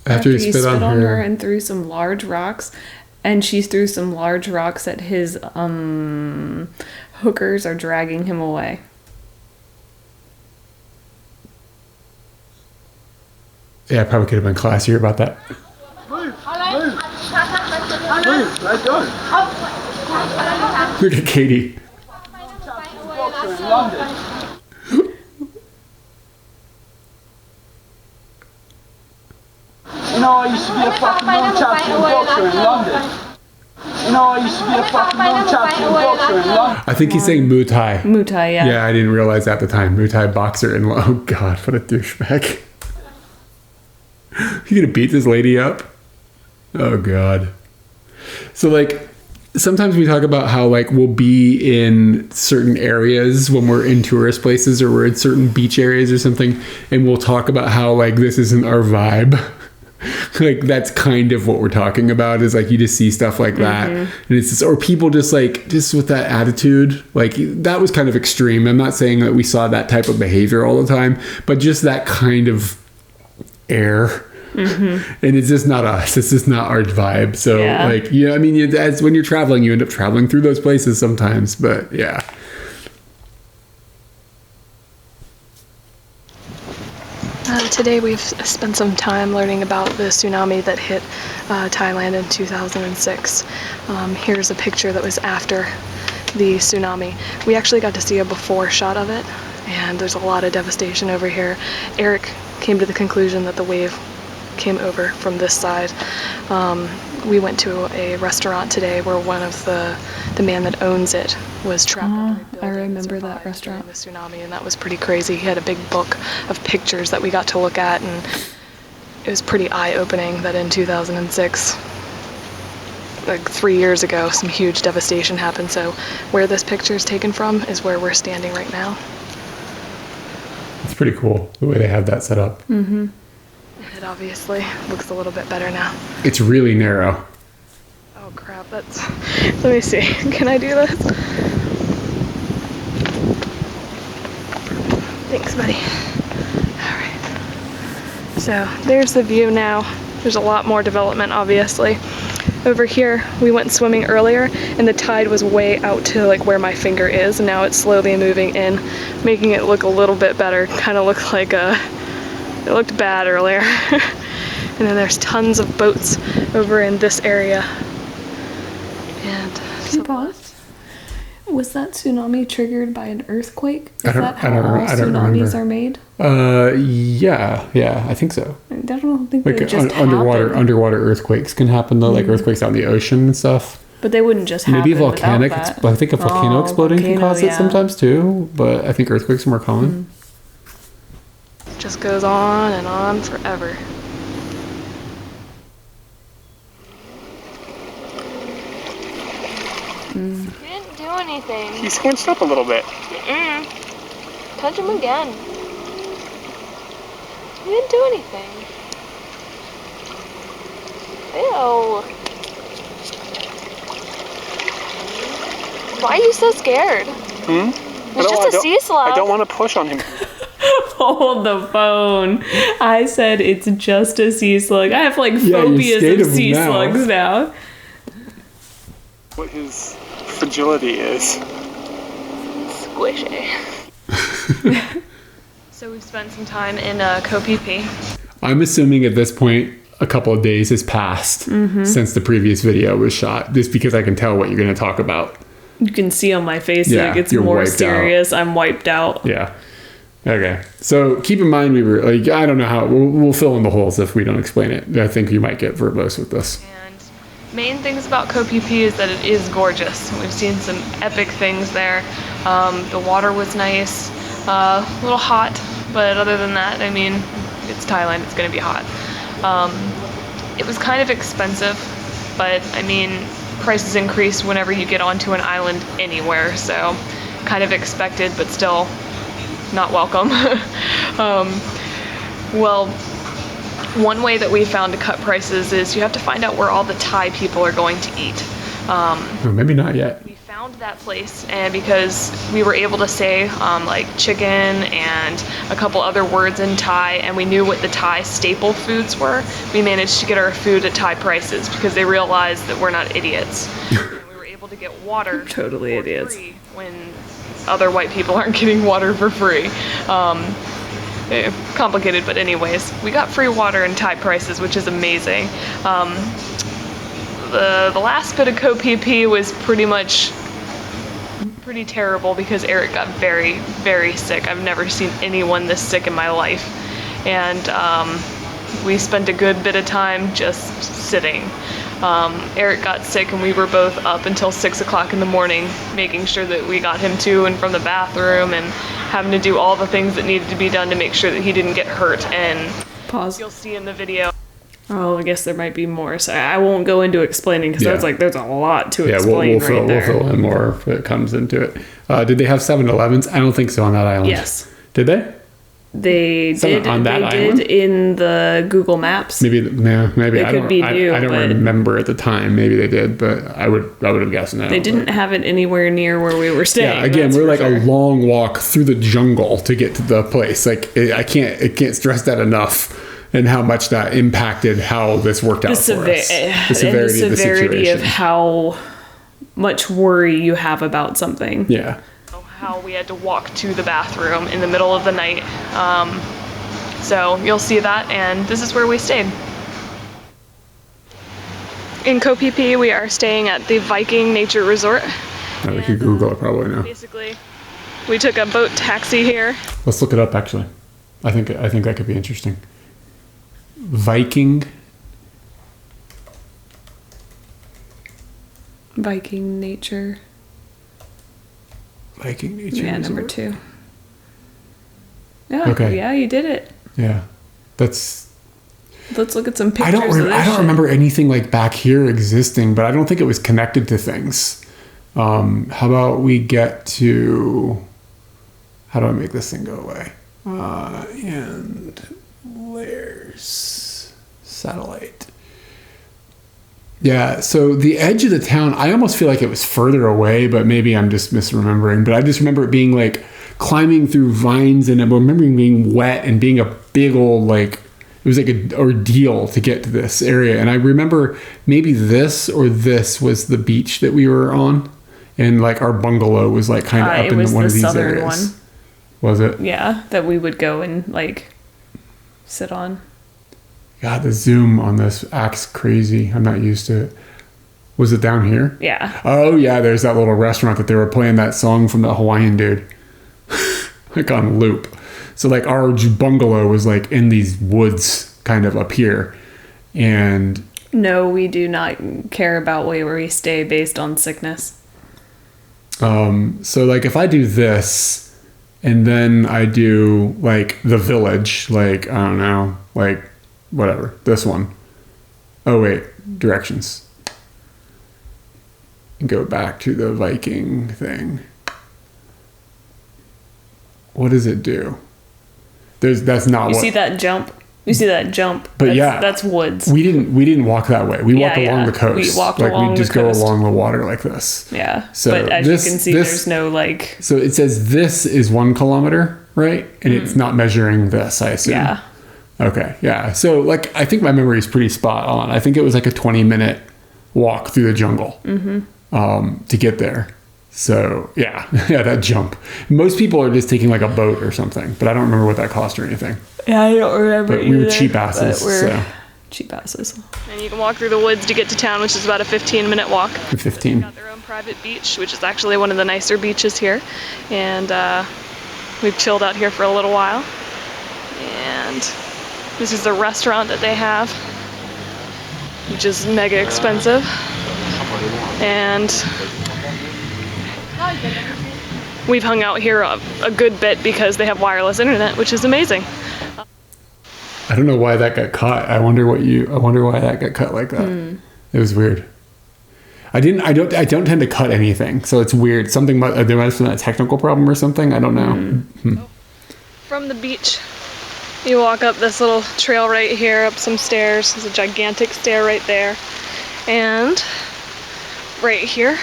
After he spit on her and threw some large rocks, and she threw some large rocks at his hookers are dragging him away. Yeah, I probably could have been classier about that. Look at Katie. You know, I used to be a fucking world champion boxer in London. You know, I used to be a fucking young champion boxer, you know? I think he's saying Muay Thai. Muay Thai, yeah. Yeah, I didn't realize at the time. Muay Thai boxer and oh god, what a douchebag. You gonna beat this lady up? Oh god. So like sometimes we talk about how like we'll be in certain areas when we're in tourist places or we're in certain beach areas or something, and we'll talk about how like this isn't our vibe. Like that's kind of what we're talking about, is like you just see stuff like that, and it's just, or people just like just with that attitude, like that was kind of extreme. I'm not saying that we saw that type of behavior all the time, but just that kind of air. And it's just not us. It's just not our vibe. So like, yeah, I mean, as when you're traveling, you end up traveling through those places sometimes, but yeah. Today we've spent some time learning about the tsunami that hit Thailand in 2006. Here's a picture that was after the tsunami. We actually got to see a before shot of it, and there's a lot of devastation over here. Eric came to the conclusion that the wave came over from this side. We went to a restaurant today where one of the man that owns it was trapped under a building. I remember that restaurant. During the tsunami, and that was pretty crazy. He had a big book of pictures that we got to look at, and it was pretty eye-opening that in 2006, like 3 years ago, some huge devastation happened. So where this picture is taken from is where we're standing right now. It's pretty cool the way they have that set up. It obviously looks a little bit better now. It's really narrow. Oh crap, that's... Let me see. Can I do this? Thanks, buddy. Alright. So, there's the view now. There's a lot more development, obviously. Over here, we went swimming earlier, and the tide was way out to like where my finger is, and now it's slowly moving in, making it look a little bit better. Kind of looked like it looked bad earlier. And then there's tons of boats over in this area. And Can you pause? Was that tsunami triggered by an earthquake? Is that how all I don't tsunamis remember. are made? Yeah, I think so. I don't think Like they just underwater happen. underwater earthquakes can happen though, like earthquakes out in the ocean and stuff. But they wouldn't just happen. Maybe volcanic. Without that. I think a volcano exploding can cause it sometimes too. But I think earthquakes are more common. just goes on and on forever. You didn't do anything. He squinched up a little bit. Touch him again. You didn't do anything. Ew. Why are you so scared? It's just a sea slug. I don't want to push on him. Hold the phone. I said it's just a sea slug. I have like you're phobias scared of of him sea now. slugs now. What his fragility is. Squishy. So we've spent some time in Koh Phi Phi. I'm assuming at this point a couple of days has passed since the previous video was shot, just because I can tell what you're going to talk about. You can see on my face Yeah, like it's you're more wiped out. serious. I'm wiped out. Yeah. Okay. So keep in mind, we were like, I don't know how we'll fill in the holes if we don't explain it. I think you might get verbose with this. And main things about Koh Phi Phi is that it is gorgeous. We've seen some epic things there. The water was nice, a little hot, but other than that, I mean, it's Thailand, it's gonna be hot. It was kind of expensive, but I mean, prices increase whenever you get onto an island anywhere, so kind of expected, but still not welcome. Well, one way that we found to cut prices is you have to find out where all the Thai people are going to eat. Or maybe not yet. We found that place, and because we were able to say like chicken and a couple other words in Thai, and we knew what the Thai staple foods were, we managed to get our food at Thai prices because they realized that we're not idiots. And we were able to get water Totally for idiots. free when other white people aren't getting water for free. Complicated, but anyways, we got free water and Thai prices, which is amazing. The last bit of Koh Phi Phi was pretty terrible because Eric got very, very sick. I've never seen anyone this sick in my life. And we spent a good bit of time just sitting. Eric got sick and we were both up until 6 o'clock in the morning making sure that we got him to and from the bathroom and having to do all the things that needed to be done to make sure that he didn't get hurt. And Pause. you'll see in the video. Oh, I guess there might be more. So I won't go into explaining because that's like there's a lot to explain we'll there. fill in more if it comes into it. Did they have 7-Elevens? I don't think so on that island. Yes. Did they? They did. On that they island? did in the Google Maps. Maybe. They I could don't. be new, I don't but- remember at the time. Maybe they did, but I would have guessed no. They didn't have it anywhere near where we were staying. Yeah, again, that's we're for like sure. a long walk through the jungle to get to the place. Like I can't stress that enough, and how much that impacted how this worked out for us. The severity of the situation. of how much worry you have about something. Yeah. How we had to walk to the bathroom in the middle of the night. So you'll see that, and this is where we stayed. In Koh Phi Phi, we are staying at the Viking Nature Resort. No, we could Google it probably now. Basically, we took a boat taxi here. Let's look it up. Actually, I think that could be interesting. Viking Nature. Resort. Yeah, number 2. Yeah, Okay. yeah, you did it. Yeah, that's. Let's look at some pictures I don't of this shit. remember anything like back here existing, but I don't think it was connected to things. How about we get to? How do I make this thing go away? And layers, satellite. Yeah, so the edge of the town, I almost feel like it was further away, but maybe I'm just misremembering. But I just remember it being like climbing through vines, and I remember being wet and being a big old like, it was like an ordeal to get to this area. And I remember maybe this or this was the beach that we were on, and like our bungalow was like kind of up it in was one the of these southern areas. one. Was it? Yeah, that we would go and like sit on. God, the zoom on this acts crazy. I'm not used to it. Was it down here? Yeah. Oh, yeah, there's that little restaurant that they were playing that song from the Hawaiian dude. Like on loop. So, like, our bungalow was, like, in these woods kind of up here. And... No, we do not care about where we stay based on sickness. So, like, if I do this, and then I do, like, the village, like, I don't know, like... whatever, this one. Oh wait, directions. And go back to the Viking thing. What does it do? That's not You what. see that jump? You see that jump? But that's woods. We didn't walk that way. We walked along the coast. We walked like along we just the coast. go along the water like this. Yeah. So but as this- you can see, this- there's no like. So it says this is 1 kilometer, right? And it's not measuring this, I assume. Yeah. Okay, yeah. So, like, I think my memory is pretty spot on. I think it was like a 20-minute walk through the jungle to get there. So, yeah, that jump. Most people are just taking like a boat or something, but I don't remember what that cost or anything. Yeah, I don't remember. But we were cheap asses. So cheap asses. And you can walk through the woods to get to town, which is about a 15-minute walk. 15. Got their own private beach, which is actually one of the nicer beaches here. And we've chilled out here for a little while. And this is the restaurant that they have, which is mega expensive. And we've hung out here a good bit because they have wireless internet, which is amazing. I don't know why that got cut. I wonder why that got cut like that. It was weird. I don't tend to cut anything, so it's weird. There might have been a technical problem or something. I don't know. From the beach, you walk up this little trail right here, up some stairs. There's a gigantic stair right there. And right here,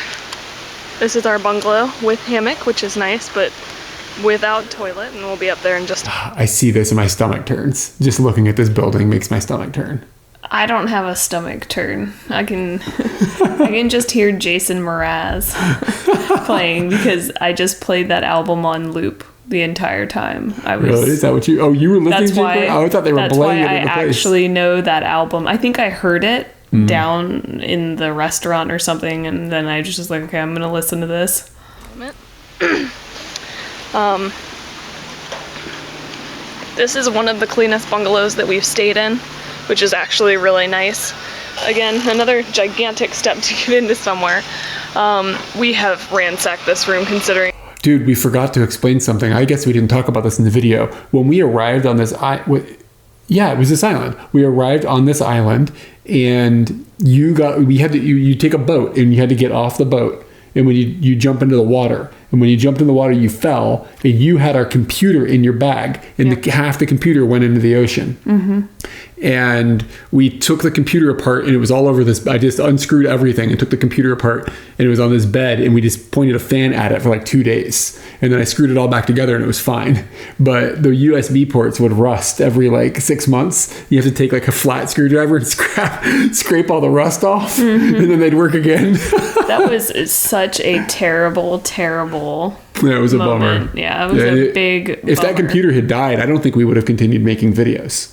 this is our bungalow with hammock, which is nice, but without toilet, and we'll be up there in just... I see this and my stomach turns. Just looking at this building makes my stomach turn. I don't have a stomach turn. I can just hear Jason Mraz playing because I just played that album on loop the entire time. Really? Is that what you... Oh, you were listening to it? Oh, I thought they were playing it in the place. I actually know that album. I think I heard it down in the restaurant or something, and then I just was like, okay, I'm going to listen to this. This is one of the cleanest bungalows that we've stayed in, which is actually really nice. again, another gigantic step to get into somewhere. We have ransacked this room considering. Dude, we forgot to explain something. I guess we didn't talk about this in the video. When we arrived on this it was this island. We arrived on this island, and you take a boat, and you had to get off the boat. And when you jump into the water, and when you jumped in the water, you fell, and you had our computer in your bag, and half the computer went into the ocean. Mm-hmm. And we took the computer apart, and it was all over this. I just unscrewed everything and took the computer apart, and it was on this bed, and we just pointed a fan at it for like 2 days. And then I screwed it all back together, and it was fine. But the USB ports would rust every like 6 months. You have to take like a flat screwdriver and scrape all the rust off, and then they'd work again. That was such a terrible, terrible Yeah, it was a moment. bummer. Yeah, it was a big If that bummer. computer had died, I don't think we would have continued making videos.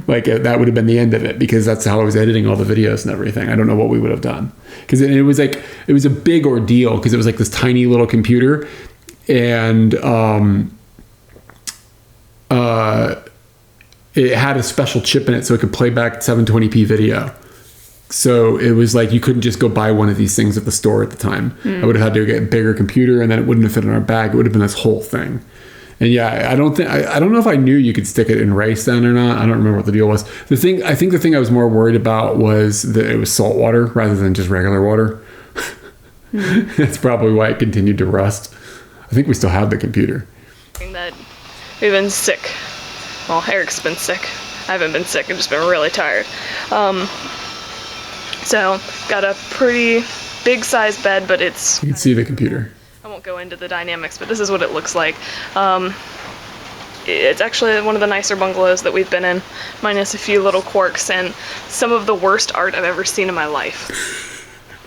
Like that would have been the end of it, because that's how I was editing all the videos and everything. I don't know what we would have done, because it was a big ordeal, because it was like this tiny little computer, and it had a special chip in it so it could play back 720p video. So it was like you couldn't just go buy one of these things at the store at the time. I would have had to get a bigger computer, and then it wouldn't have fit in our bag. It would have been this whole thing. And yeah, I don't know if I knew you could stick it in rice then or not. I don't remember what the deal was. I think the thing I was more worried about was that it was salt water rather than just regular water. That's probably why it continued to rust. I think we still have the computer. That we've been sick. Well, Eric's been sick. I haven't been sick. I've just been really tired. So got a pretty big size bed, but it's. You can see the computer. I won't go into the dynamics, but this is what it looks like. It's actually one of the nicer bungalows that we've been in, minus a few little quirks and some of the worst art I've ever seen in my life.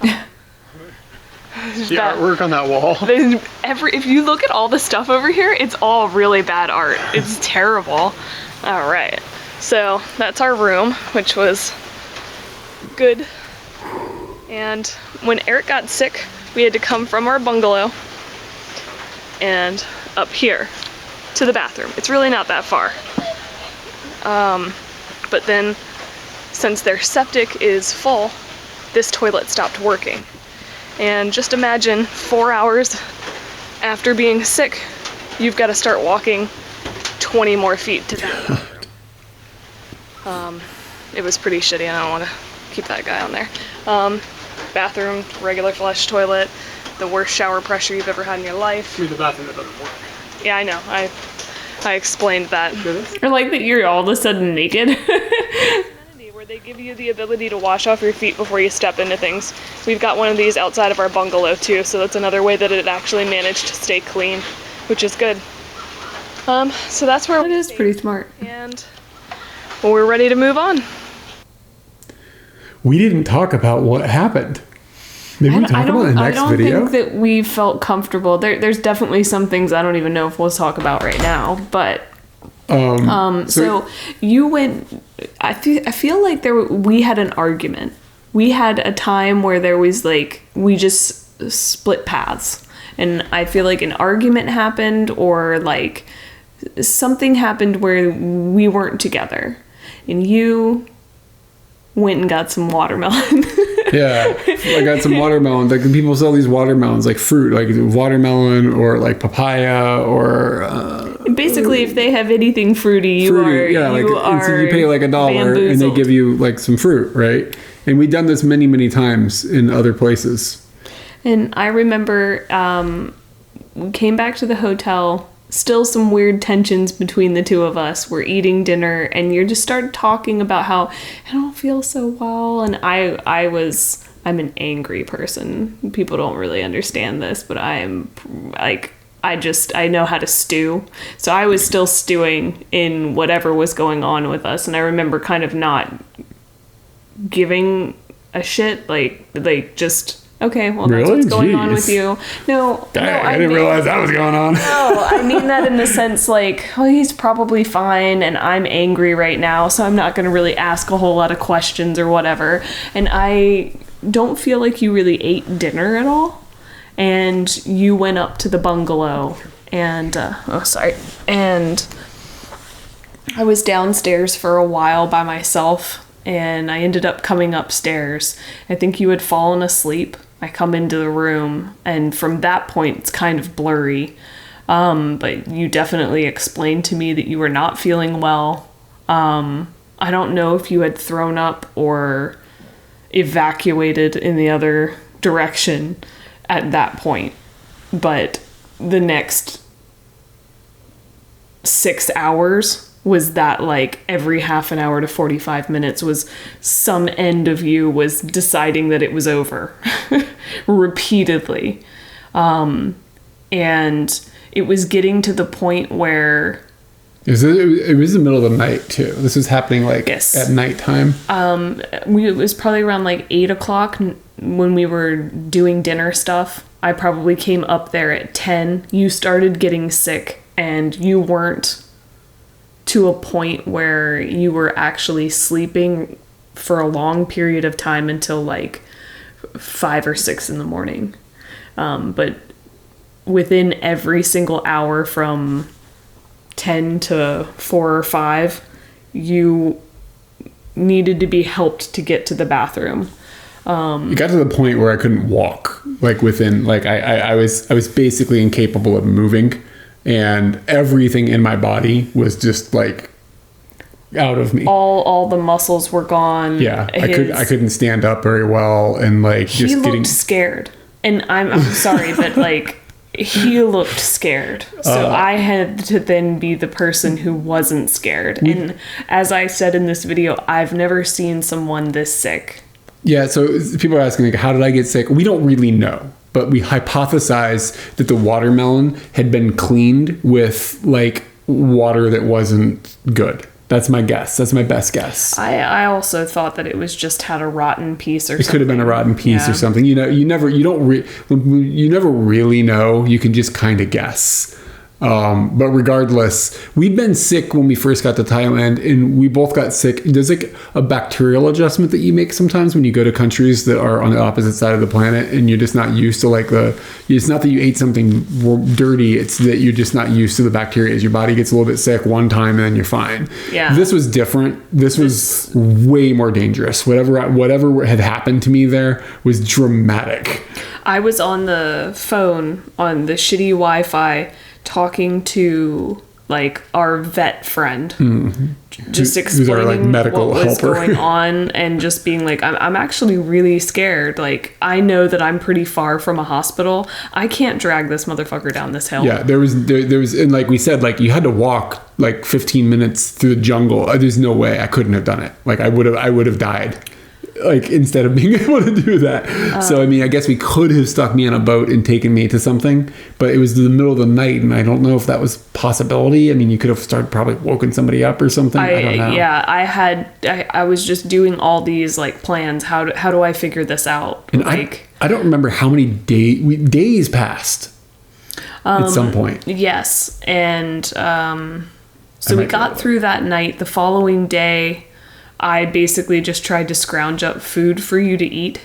The artwork on that wall. If you look at all the stuff over here, it's all really bad art. It's terrible. All right, so that's our room, which was good. And when Eric got sick, we had to come from our bungalow and up here to the bathroom. It's really not that far. But then, since their septic is full, this toilet stopped working. And just imagine 4 hours after being sick, you've got to start walking 20 more feet to that. It was pretty shitty, and I don't want to keep that guy on there. Bathroom, regular flush toilet, the worst shower pressure you've ever had in your life. The bathroom that doesn't work. Yeah, I know. I explained that. I like that you're all of a sudden naked. Where they give you the ability to wash off your feet before you step into things. We've got one of these outside of our bungalow too, so that's another way that it actually managed to stay clean, which is good. So that's where That is pretty smart. And we're ready to move on. We didn't talk about what happened. Maybe we talk about it in the next video. I don't think that we felt comfortable. There's definitely some things I don't even know if we'll talk about right now. But so you went. I feel like we had an argument. We had a time where there was like we just split paths, and I feel like an argument happened, or like something happened where we weren't together, and you went and got some watermelon. Yeah, I got some watermelon. Like people sell these watermelons, like fruit, like watermelon or like papaya or. Basically, if they have anything fruity, you so pay like $1 and they give you like some fruit, right? And we've done this many, many times in other places. And I remember we came back to the hotel. Still some weird tensions between the two of us. We're eating dinner, and you just started talking about how I don't feel so well, and I'm an angry person. People don't really understand this, but I'm like I know how to stew. So I was still stewing in whatever was going on with us, and I remember kind of not giving a shit, like just okay, well, that's what's going on with you. No, I didn't realize that was going on. No, I mean that in the sense like, well, he's probably fine, and I'm angry right now, so I'm not going to really ask a whole lot of questions or whatever. And I don't feel like you really ate dinner at all. And you went up to the bungalow, and and I was downstairs for a while by myself, and I ended up coming upstairs. I think you had fallen asleep. I come into the room, and from that point, it's kind of blurry. But you definitely explained to me that you were not feeling well. I don't know if you had thrown up or evacuated in the other direction at that point, but the next 6 hours was that, like, every half an hour to 45 minutes was some end of you was deciding that it was over repeatedly. And it was getting to the point where it was the middle of the night too. This was happening at nighttime. It was probably around like 8 o'clock when we were doing dinner stuff. I probably came up there at 10. You started getting sick, and you weren't to a point where you were actually sleeping for a long period of time until like 5 or 6 in the morning. But within every single hour from 10 to 4 or 5, you needed to be helped to get to the bathroom. It got to the point where I couldn't walk. Like within, like I was basically incapable of moving, and everything in my body was just like out of me. All the muscles were gone. Yeah, I couldn't stand up very well, and like he looked scared. And I'm sorry, but like he looked scared. So I had to then be the person who wasn't scared. And as I said in this video, I've never seen someone this sick. Yeah, so people are asking, like, how did I get sick? We don't really know, but we hypothesize that the watermelon had been cleaned with, like, water that wasn't good. That's my guess. That's my best guess. I also thought that it was just had a rotten piece or something. It could have been a rotten piece or something. You know, you never really know. You can just kind of guess. But regardless, we'd been sick when we first got to Thailand, and we both got sick. There's like a bacterial adjustment that you make sometimes when you go to countries that are on the opposite side of the planet, and you're just not used to it's not that you ate something dirty, it's that you're just not used to the bacteria. Your body gets a little bit sick one time and then you're fine. Yeah. This was different. This was way more dangerous. Whatever had happened to me there was dramatic. I was on the phone on the shitty Wi-Fi talking to like our vet friend, just explaining what was going on, and just being like, I'm actually really scared. Like, I know that I'm pretty far from a hospital. I can't drag this motherfucker down this hill. Yeah, there was, and like we said, like you had to walk like 15 minutes through the jungle. There's no way I couldn't have done it. Like I would have died. Like instead of being able to do that. So I mean, I guess we could have stuck me on a boat and taken me to something, but it was the middle of the night, and I don't know if that was a possibility. I mean, you could have probably woken somebody up or something. I don't know. Yeah, I was just doing all these like plans. How do I figure this out? And like I don't remember how many days passed at some point. Yes, and so we got through that night. The following day, I basically just tried to scrounge up food for you to eat.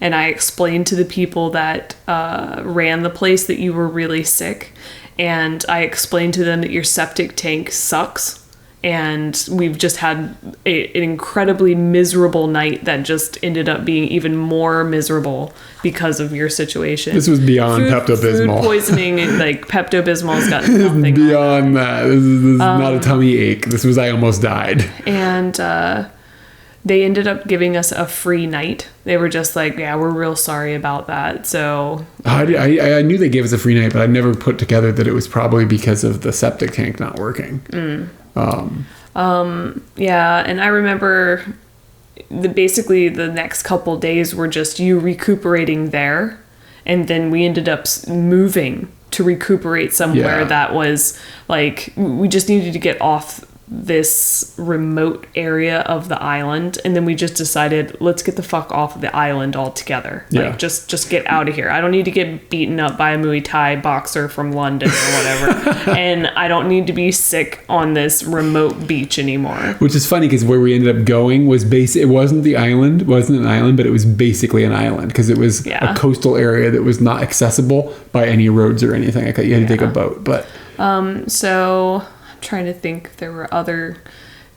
And I explained to the people that ran the place that you were really sick. And I explained to them that your septic tank sucks. And we've just had an incredibly miserable night that just ended up being even more miserable because of your situation. This was beyond Pepto-Bismol. Food poisoning, and like Pepto-Bismol's got nothing beyond that. This is not a tummy ache. This was I almost died. And they ended up giving us a free night. They were just like, yeah, we're real sorry about that. So I knew they gave us a free night, but I never put together that it was probably because of the septic tank not working. Yeah, and I remember basically the next couple days were just you recuperating there, and then we ended up moving to recuperate somewhere that was like we just needed to get off this remote area of the island, and then we just decided, let's get the fuck off of the island altogether. Like just get out of here. I don't need to get beaten up by a Muay Thai boxer from London or whatever. And I don't need to be sick on this remote beach anymore. Which is funny because where we ended up going was it wasn't an island, but it was basically an island because it was a coastal area that was not accessible by any roads or anything. You had to take a boat. But so trying to think if there were other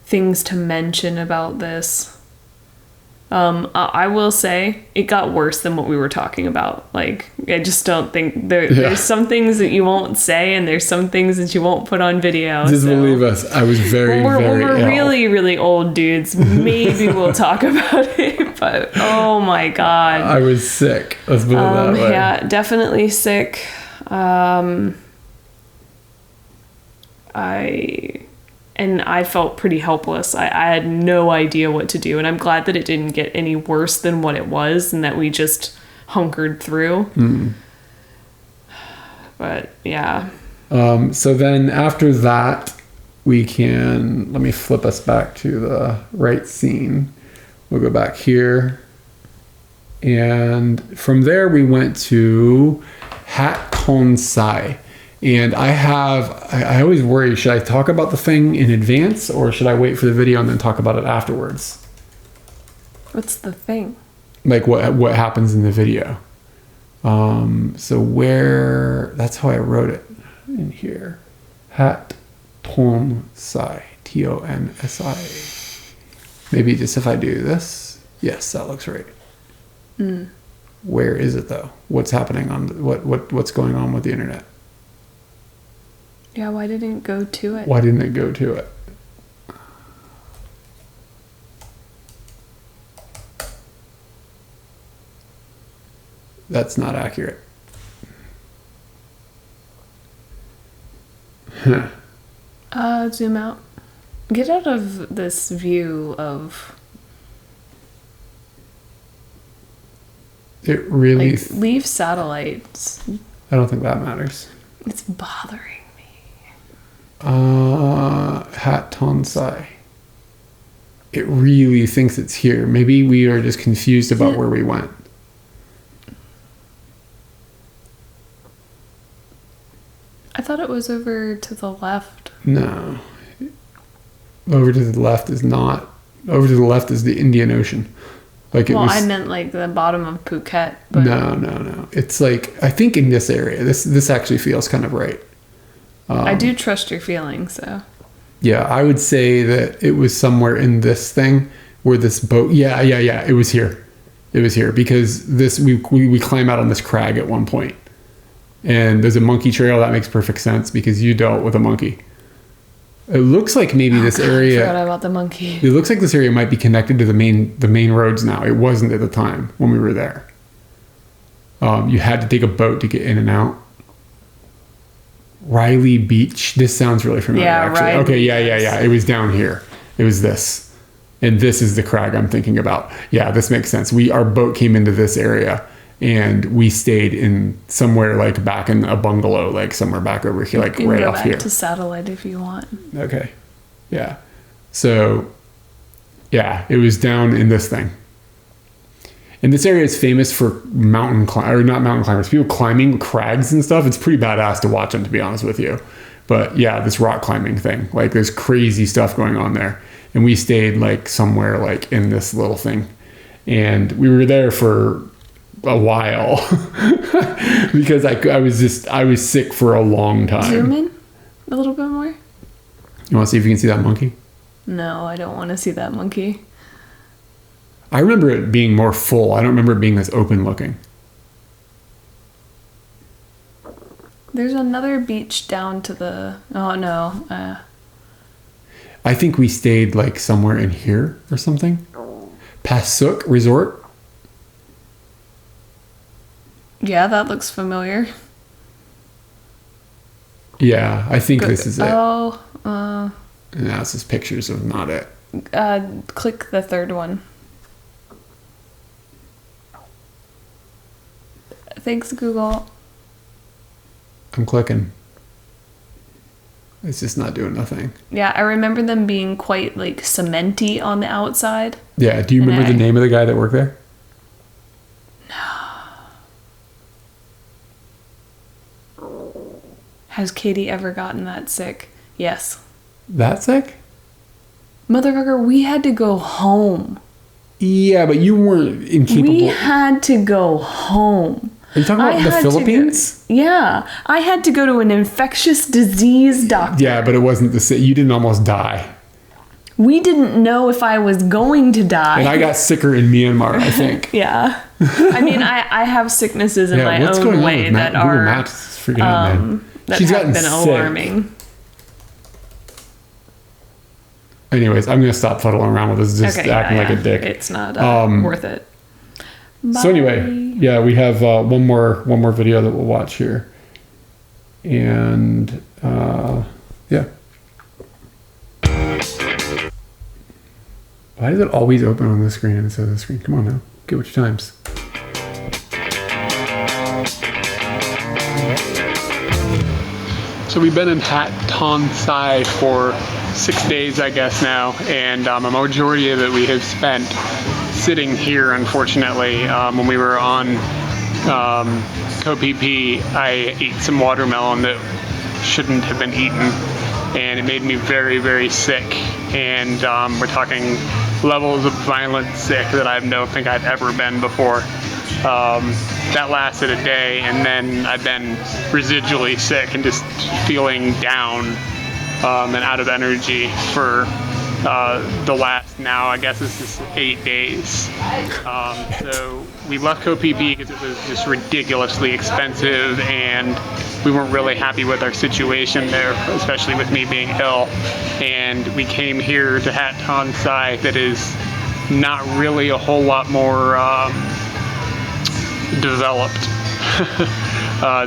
things to mention about this. I will say it got worse than what we were talking about. Like, I just don't think there's some things that you won't say, and there's some things that you won't put on video. Just believe us, I was very, when very we're ill. really, really old dudes, maybe we'll talk about it. But oh my god, I was sick. Let's put it that way. yeah, definitely sick. I felt pretty helpless. I had no idea what to do, and I'm glad that it didn't get any worse than what it was, and that we just hunkered through. But yeah. So then after that, let me flip us back to the right scene. We'll go back here. And from there we went to Tonsai. And I always worry, should I talk about the thing in advance, or should I wait for the video and then talk about it afterwards? What's the thing? Like what happens in the video. That's how I wrote it in here. Tonsai. Tonsi. Maybe just if I do this. Yes, that looks right. Where is it though? What's happening what's going on with the internet? Yeah, why didn't it go to it? Why didn't it go to it? That's not accurate. Zoom out. Get out of this view of... It really... leave satellites. I don't think that matters. It's bothering me. Tonsai. It really thinks it's here. Maybe we are just confused about where we went. I thought it was over to the left. No. Over to the left is not. Over to the left is the Indian Ocean. I meant like the bottom of Phuket. But No. It's like, I think in this area. This actually feels kind of right. I do trust your feelings, so. Yeah, I would say that it was somewhere in this thing where this boat. Yeah. It was here. Because we climb out on this crag at one point. And there's a monkey trail. That makes perfect sense because you dealt with a monkey. It looks like maybe this area. I forgot about the monkey. It looks like this area might be connected to the main roads now. It wasn't at the time when we were there. You had to take a boat to get in and out. Riley Beach. This sounds really familiar. Yeah, actually. Riley. Okay, yeah. It was down here. It was this, and this is the crag I'm thinking about. Yeah, this makes sense. Our boat came into this area, and we stayed in somewhere like back in a bungalow, like somewhere back over here, like right off here. Go back to satellite if you want. Okay, yeah. So, yeah, it was down in this thing. And this area is famous for not mountain climbers, people climbing crags and stuff. It's pretty badass to watch them, to be honest with you. But yeah, this rock climbing thing, like there's crazy stuff going on there. And we stayed like somewhere like in this little thing. And we were there for a while because I was sick for a long time. Zoom in a little bit more. You want to see if you can see that monkey? No, I don't want to see that monkey. I remember it being more full. I don't remember it being this open looking. There's another beach down to the... Oh, no. I think we stayed like somewhere in here or something. Pasuk Resort. Yeah, that looks familiar. Yeah, I think this is it. Oh. And that's just pictures of not it. Click the third one. Thanks, Google. I'm clicking. It's just not doing nothing. Yeah, I remember them being quite like cementy on the outside. Yeah, do you remember the name of the guy that worked there? No. Has Katie ever gotten that sick? Yes. That sick? Motherfucker, we had to go home. Yeah, but you weren't incapable. We had to go home. Are you talking about the Philippines? Yeah. I had to go to an infectious disease doctor. Yeah, but it wasn't the same. You didn't almost die. we didn't know if I was going to die. And I got sicker in Myanmar, I think. Yeah. I mean, I have sicknesses in my what's own going on way with that Google are Maps is freaking out, man. that She's have gotten been sick. alarming. Anyways, I'm gonna stop fuddling around with this, just acting like a dick. It's not worth it. So anyway, yeah, we have one more video that we'll watch here, and yeah. Why does it always open on the screen instead of the screen? Come on now, get with your times. So we've been in Tonsai for 6 days, I guess now, and a majority of it we have spent sitting here, unfortunately. When we were on Koh Phi Phi, I ate some watermelon that shouldn't have been eaten, and it made me very, very sick. And we're talking levels of violent sick that I don't think I've ever been before. That lasted a day, and then I've been residually sick and just feeling down and out of energy for the last, now I guess this is 8 days. So we left Koh Phi Phi because it was just ridiculously expensive, and we weren't really happy with our situation there, especially with me being ill. And we came here to Hat Tonsai, that is not really a whole lot more developed.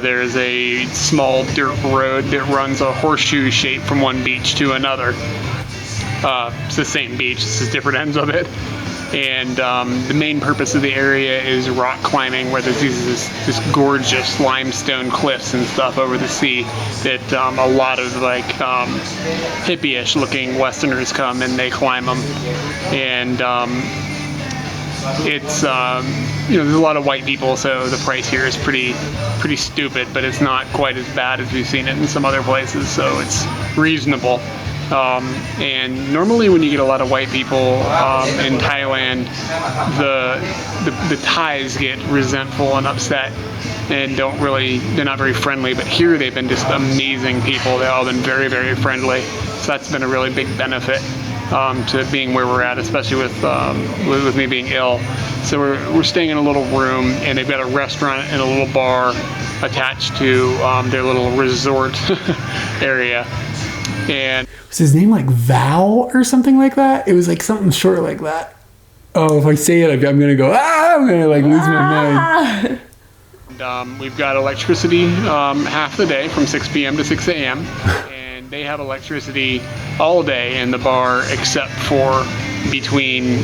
There's a small dirt road that runs a horseshoe shape from one beach to another. It's the same beach, it's just different ends of it. And the main purpose of the area is rock climbing, where there's this gorgeous limestone cliffs and stuff over the sea that a lot of like hippie-ish looking Westerners come and they climb them. And it's there's a lot of white people, so the price here is pretty stupid, but it's not quite as bad as we've seen it in some other places, so it's reasonable. And normally when you get a lot of white people in Thailand, the Thais get resentful and upset and they're not very friendly, but here they've been just amazing people. They've all been very, very friendly, so that's been a really big benefit to being where we're at, especially with me being ill. So we're staying in a little room, and they've got a restaurant and a little bar attached to their little resort area. And was his name like Val or something like that? It was like something short like that. Oh, if I say it, I'm gonna go, I'm gonna like lose my mind. We've got electricity half the day from 6 p.m. to 6 a.m. And they have electricity all day in the bar except for between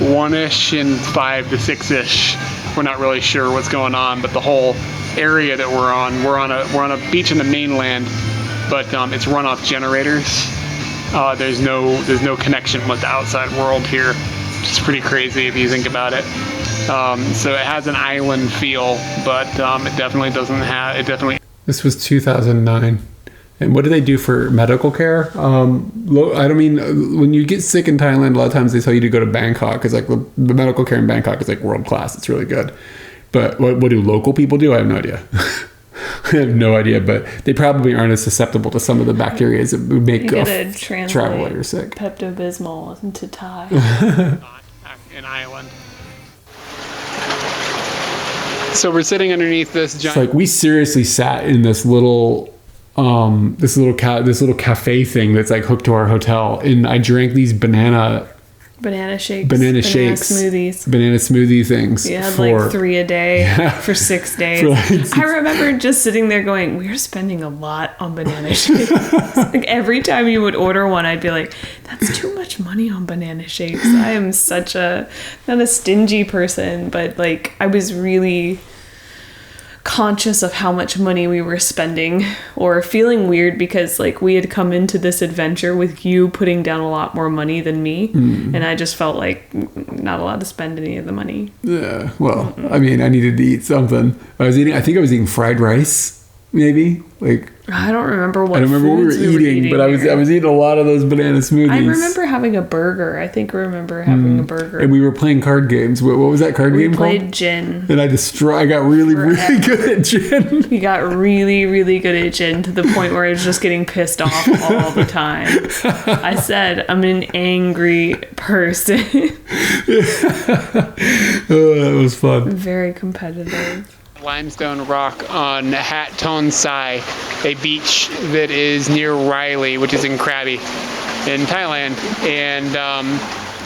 1-ish and 5 to 6-ish. We're not really sure what's going on, but the whole area that we're on a beach in the mainland, but it's run off generators. There's no connection with the outside world here, which is pretty crazy if you think about it. So it has an island feel, but it definitely doesn't have. It definitely. This was 2009. And what do they do for medical care? I don't mean, when you get sick in Thailand, a lot of times they tell you to go to Bangkok, because like the medical care in Bangkok is like world class. It's really good. But what do local people do? I have no idea. I have no idea, but they probably aren't as susceptible to some of the bacteria that would make travelers sick. Pepto-Bismol into Thai. An island. So we're sitting underneath this giant. It's like we seriously sat in this little cafe thing that's like hooked to our hotel, and I drank these banana shakes, smoothies, banana smoothie things. You had like 3 a day for 6 days. I remember just sitting there going, we're spending a lot on banana shakes. Like every time you would order one, I'd be like, that's too much money on banana shakes. I am such not a stingy person, but like I was really conscious of how much money we were spending, or feeling weird because like we had come into this adventure with you putting down a lot more money than me, and I just felt like not allowed to spend any of the money. Yeah, well, I mean, I needed to eat something. I think I was eating fried rice maybe. Like, I don't remember what I don't remember what we were foods eating, but I was eating a lot of those banana smoothies. I remember having a burger. I think I remember having a burger. And we were playing card games. What was that card game called? We played gin. And I got really good at gin. We got really, really good at gin to the point where I was just getting pissed off all the time. I said, I'm an angry person. Oh, that was fun. Very competitive. Limestone rock on Hat Tonsai, a beach that is near Riley, which is in Krabi in Thailand. And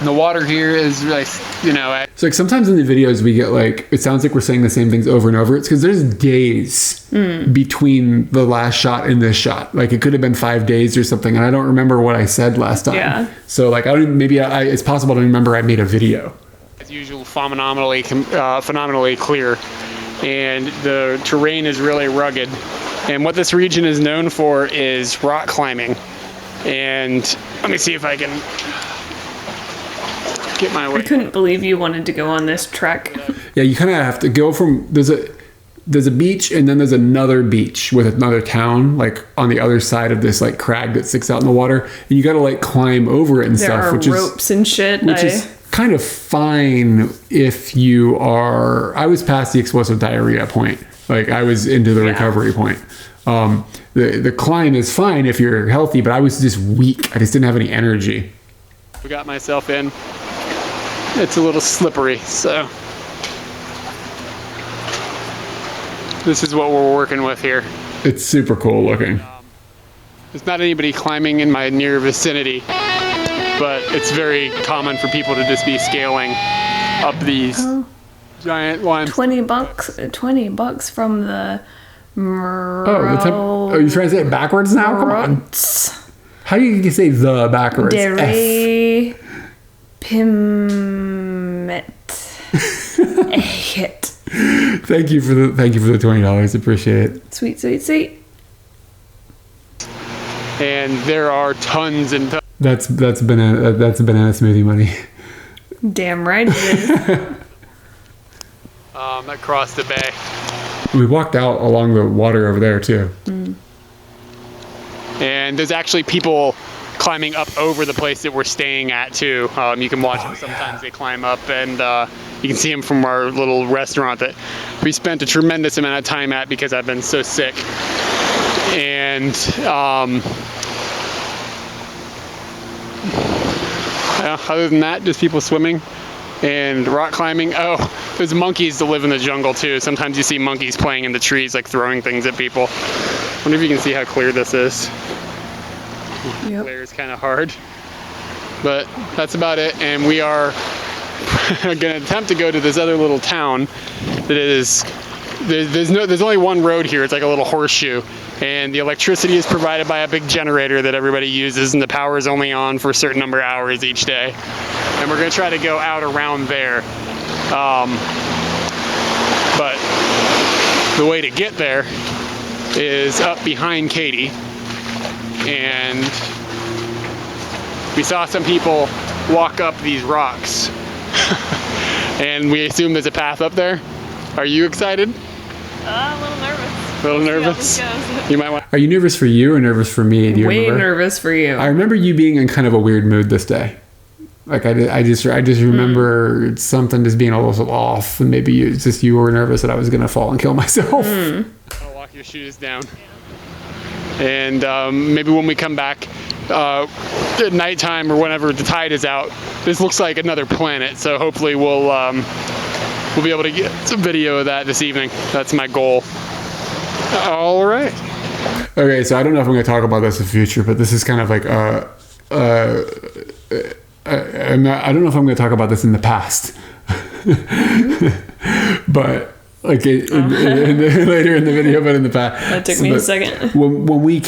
the water here is like, So like sometimes in the videos we get like, it sounds like we're saying the same things over and over. It's because there's days between the last shot and this shot. Like it could have been 5 days or something, and I don't remember what I said last time. Yeah. So like it's possible to remember I made a video. as usual, phenomenally clear. And the terrain is really rugged. And what this region is known for is rock climbing. And let me see if I can get my way. I couldn't believe you wanted to go on this trek. Yeah, you kind of have to go from there's a beach, and then there's another beach with another town like on the other side of this like crag that sticks out in the water, and you got to like climb over it and There stuff, are which ropes and shit. which is kind of fine if you are. I was past the explosive diarrhea point. Like I was into the recovery point. The climb is fine if you're healthy, but I was just weak. I just didn't have any energy. I got myself in. It's a little slippery, so this is what we're working with here. It's super cool looking. There's not anybody climbing in my near vicinity, but it's very common for people to just be scaling up these giant limes. $20 from the Oh, you're trying to say it backwards now? Come on. How do you say the backwards? Dere Pimet. Hit. Thank you for the $20. Appreciate it. Sweet, sweet, sweet. And there are tons and tons. That's banana smoothie money. Damn right it is. Across the bay. We walked out along the water over there too. And there's actually people climbing up over the place that we're staying at too. You can watch them sometimes. They climb up, and you can see them from our little restaurant that we spent a tremendous amount of time at because I've been so sick. And other than that, just people swimming and rock climbing. Oh, there's monkeys that live in the jungle too. Sometimes you see monkeys playing in the trees, like throwing things at people. I wonder if you can see how clear this is. Yep. Clear is kind of hard, but that's about it. And we are going to attempt to go to this other little town that is. There's only one road here. It's like a little horseshoe, and the electricity is provided by a big generator that everybody uses, and the power is only on for a certain number of hours each day. And we're going to try to go out around there. But the way to get there is up behind Katie, and we saw some people walk up these rocks, and we assume there's a path up there. Are you excited? A little nervous. A little nervous? See how this goes. You might want. Are you nervous for you or nervous for me? Do you Way remember? nervous for you. I remember you being in kind of a weird mood this day. Like I just remember something just being a little off, and maybe you were nervous that I was gonna fall and kill myself. I'll lock your shoes down. And maybe when we come back at nighttime or whenever the tide is out, this looks like another planet. So hopefully we'll be able to get some video of that this evening. That's my goal. All right. Okay, so I don't know if I'm gonna talk about this in the future, but this is kind of like I don't know if I'm going to talk about this in the past, but like later in the video, but in the past. That took me a second. When we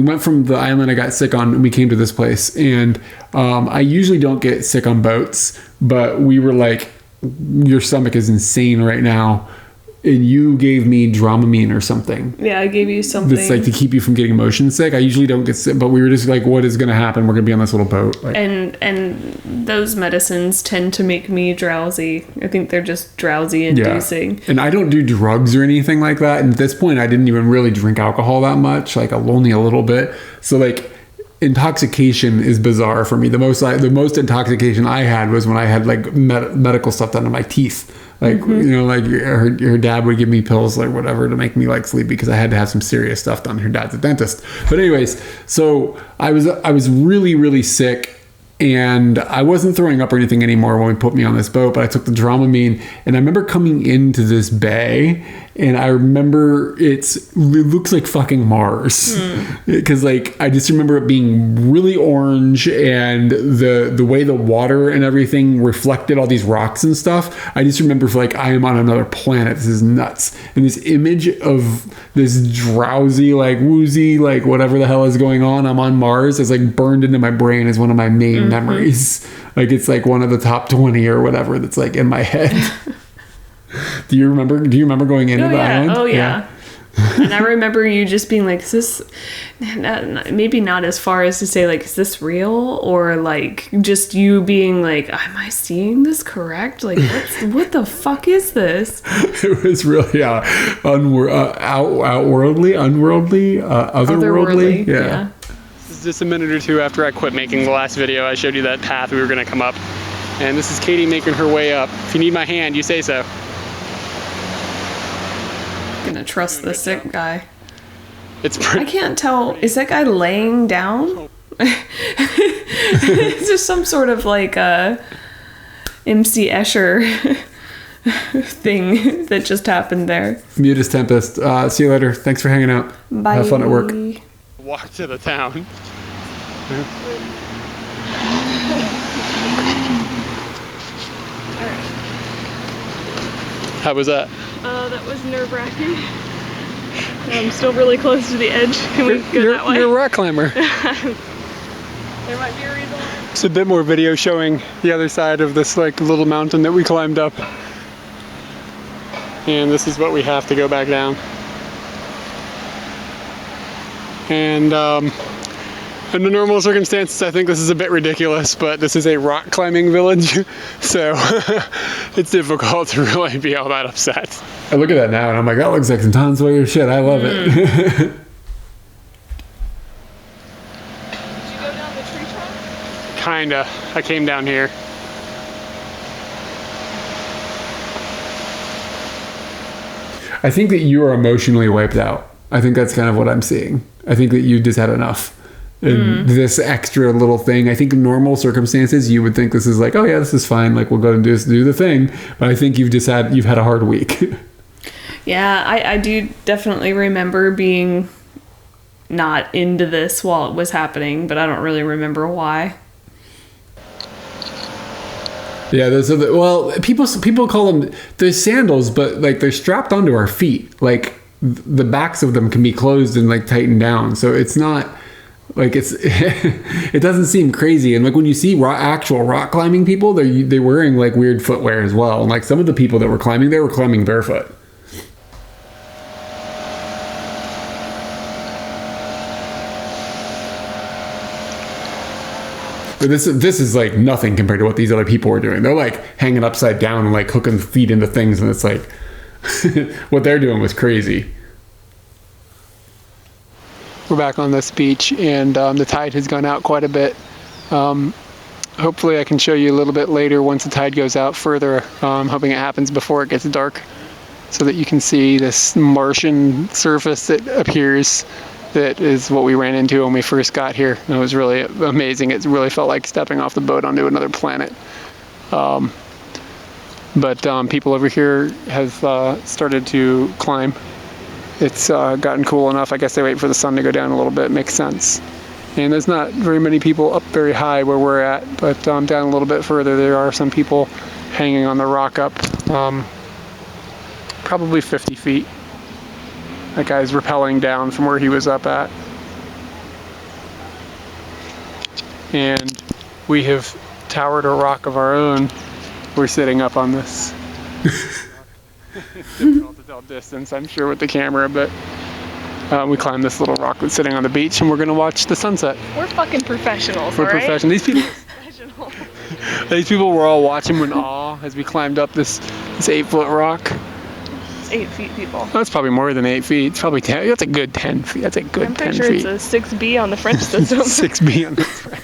went from the island I got sick on, and we came to this place, and I usually don't get sick on boats, but we were like, your stomach is insane right now. and you gave me Dramamine or something. Yeah, I gave you something. That's like to keep you from getting motion sick. I usually don't get sick, but we were just like, what is going to happen? We're going to be on this little boat. Like, and those medicines tend to make me drowsy. I think they're just drowsy inducing. yeah. And I don't do drugs or anything like that. And at this point, I didn't even really drink alcohol that much, like only a little bit. So like intoxication is bizarre for me. The most intoxication I had was when I had like medical stuff done to my teeth. Like, you know, like her dad would give me pills, like whatever, to make me like sleep because I had to have some serious stuff done. Her dad's a dentist. But anyways, so I was really, really sick. And I wasn't throwing up or anything anymore when we put me on this boat, but I took the Dramamine, and I remember coming into this bay, and I remember it looks like fucking Mars, because like I just remember it being really orange, and the way the water and everything reflected all these rocks and stuff. I just remember like I am on another planet. This is nuts. And this image of this drowsy, like woozy, like whatever the hell is going on, I'm on Mars, is like burned into my brain as one of my main memories. Like it's like one of the top 20 or whatever that's like in my head. Do you remember going into the island? Oh yeah. And I remember you just being like, is this, maybe not as far as to say like, is this real? Or like just you being like, am I seeing this correct? Like what the fuck is this? It was really otherworldly. Yeah. This is just a minute or two after I quit making the last video. I showed you that path we were going to come up. And this is Katie making her way up. If you need my hand, you say so. Gonna trust the sick guy. I can't tell. Is that guy laying down? Is there some sort of like a MC Escher thing that just happened there? Mutus Tempest. See you later. Thanks for hanging out. Bye. Have fun at work. Walk to the town. How was that? That was nerve-wracking. I'm still really close to the edge. Can we go that way? You're a rock climber. There might be a reason why. It's a bit more video showing the other side of this like little mountain that we climbed up. And this is what we have to go back down. And under normal circumstances, I think this is a bit ridiculous, but this is a rock climbing village, so it's difficult to really be all that upset. I look at that now and I'm like, that looks like some Tonsai shit. I love it. Did you go down the tree trunk? Kinda. I came down here. I think that you are emotionally wiped out. I think that's kind of what I'm seeing. I think that you just had enough. And this extra little thing, I think in normal circumstances, you would think this is like, oh yeah, this is fine. Like we'll go and do the thing. But I think you've had a hard week. Yeah, I do definitely remember being not into this while it was happening, but I don't really remember why. Yeah, well, people call them, they're sandals, but like they're strapped onto our feet. Like the backs of them can be closed and like tightened down. So it's not like it doesn't seem crazy. And like when you see actual rock climbing people, they're wearing like weird footwear as well. And like some of the people that were climbing, they were climbing barefoot. But this is like nothing compared to what these other people were doing. They're like hanging upside down and like hooking feet into things, and it's like what they're doing was crazy. We're back on this beach, and the tide has gone out quite a bit. Hopefully I can show you a little bit later once the tide goes out further. I'm hoping it happens before it gets dark so that you can see this Martian surface that appears. That is what we ran into when we first got here. It was really amazing. It really felt like stepping off the boat onto another planet. But people over here have started to climb. It's gotten cool enough. I guess they wait for the sun to go down a little bit. Makes sense. And there's not very many people up very high where we're at, but down a little bit further there are some people hanging on the rock up, probably 50 feet. That guy's rappelling down from where he was up at. And we have towered a rock of our own. We're sitting up on this. It's difficult to tell handheld distance, I'm sure, with the camera, but we climbed this little rock that's sitting on the beach, and we're gonna watch the sunset. We're fucking professionals, We're all right? professional. These people, Professional. these people were all watching in awe as we climbed up this 8-foot rock. It's 8 feet, people. That's probably more than 8 feet. It's probably 10. That's a good 10 feet. That's a good I'm 10 pretty sure feet. it's a 6B on the French system. 6B on the French.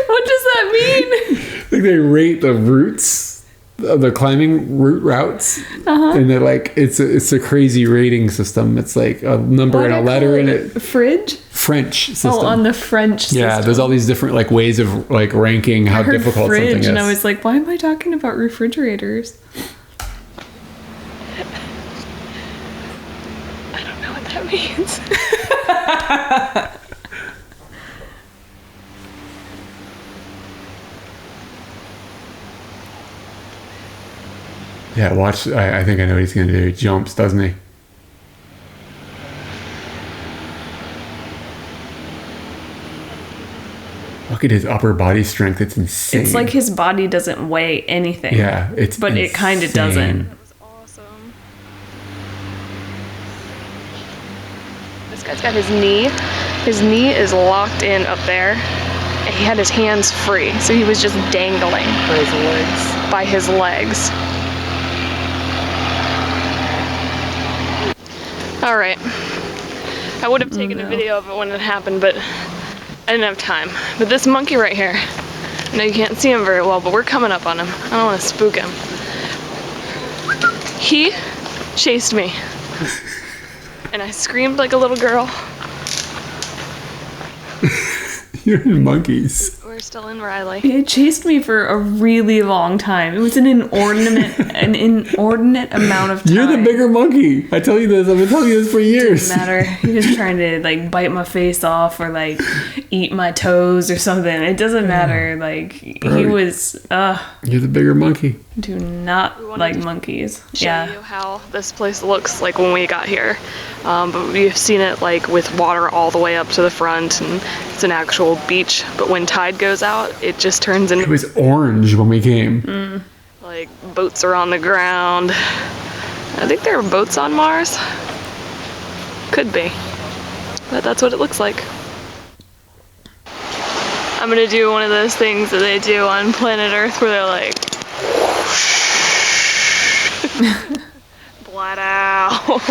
What does that mean? I think they rate the routes, the climbing routes, and they're like, it's a crazy rating system. It's like a number What and do a you letter call in it. Fridge? French system. Oh, on the French system. Yeah, there's all these different like ways of like ranking how I heard difficult fridge, something is. and I was like, why am I talking about refrigerators? I don't know what that means. Yeah, watch. I think I know what he's gonna do. He jumps, doesn't he? Look at his upper body strength. It's insane. It's like his body doesn't weigh anything. Yeah, But it kind of insane. doesn't. That was awesome. This guy's got his knee. His knee is locked in up there. And he had his hands free, so he was just dangling By his legs. by his legs. All right. I would have taken a video of it when it happened, but I didn't have time. But this monkey right here, I know you can't see him very well, but we're coming up on him. I don't want to spook him. He chased me. And I screamed like a little girl. You're in monkeys. We're still in Riley. It chased me for a really long time. It was an inordinate amount of time. You're the bigger monkey. I tell you this. I've been telling you this for years. Didn't matter. He was trying to like bite my face off or like eat my toes or something. It doesn't matter. Like he was. You're the bigger monkey. Do not like monkeys. Show Yeah. you how this place looks like when we got here. But we've seen it like with water all the way up to the front, and it's an actual beach. But when tide goes out, it just turns It into was orange when we came. like boats are on the ground. I think there are boats on Mars. Could be. But that's what it looks like. I'm gonna do one of those things that they do on planet Earth where they're like flat out.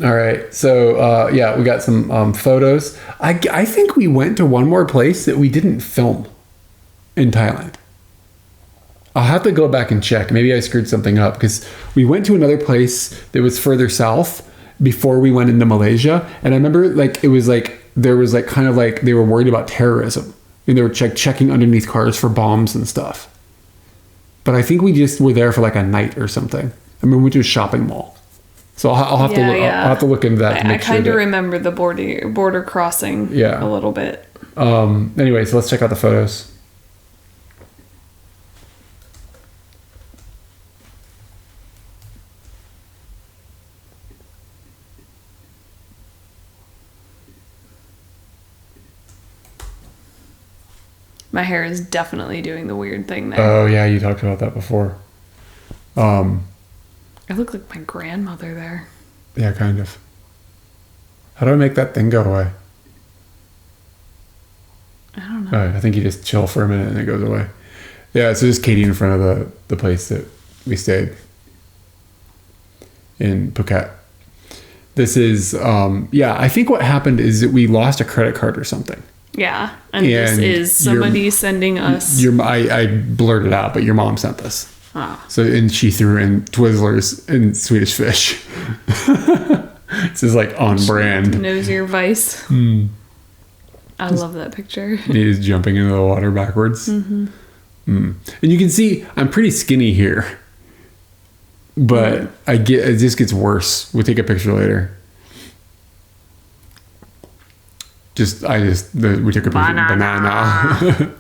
All right. So, yeah, we got some photos. I think we went to one more place that we didn't film in Thailand. I'll have to go back and check. Maybe I screwed something up because we went to another place that was further south before we went into Malaysia. And I remember like, it was like, there was like kind of like they were worried about terrorism and they were checking underneath cars for bombs and stuff. But I think we just were there for like a night or something. I mean, we went to a shopping mall. So I'll have to look. I'll have to look into that. To I make sure kind of that- remember the border crossing. Yeah. A little bit. Anyway, so let's check out the photos. My hair is definitely doing the weird thing there. Oh yeah, you talked about that before. I look like my grandmother there. Yeah, kind of. How do I make that thing go away? I don't know. I think you just chill for a minute and it goes away. Yeah, so just Katie in front of the place that we stayed in Phuket. This is, I think what happened is that we lost a credit card or something. Yeah, and this And is somebody sending us. I blurted out, but your mom sent this. Ah. So, and she threw in Twizzlers and Swedish fish. This is like on brand. Knows your vice. I love that picture. He is jumping into the water backwards. And you can see I'm pretty skinny here. But it just gets worse. We'll take a picture later. We took a picture of banana.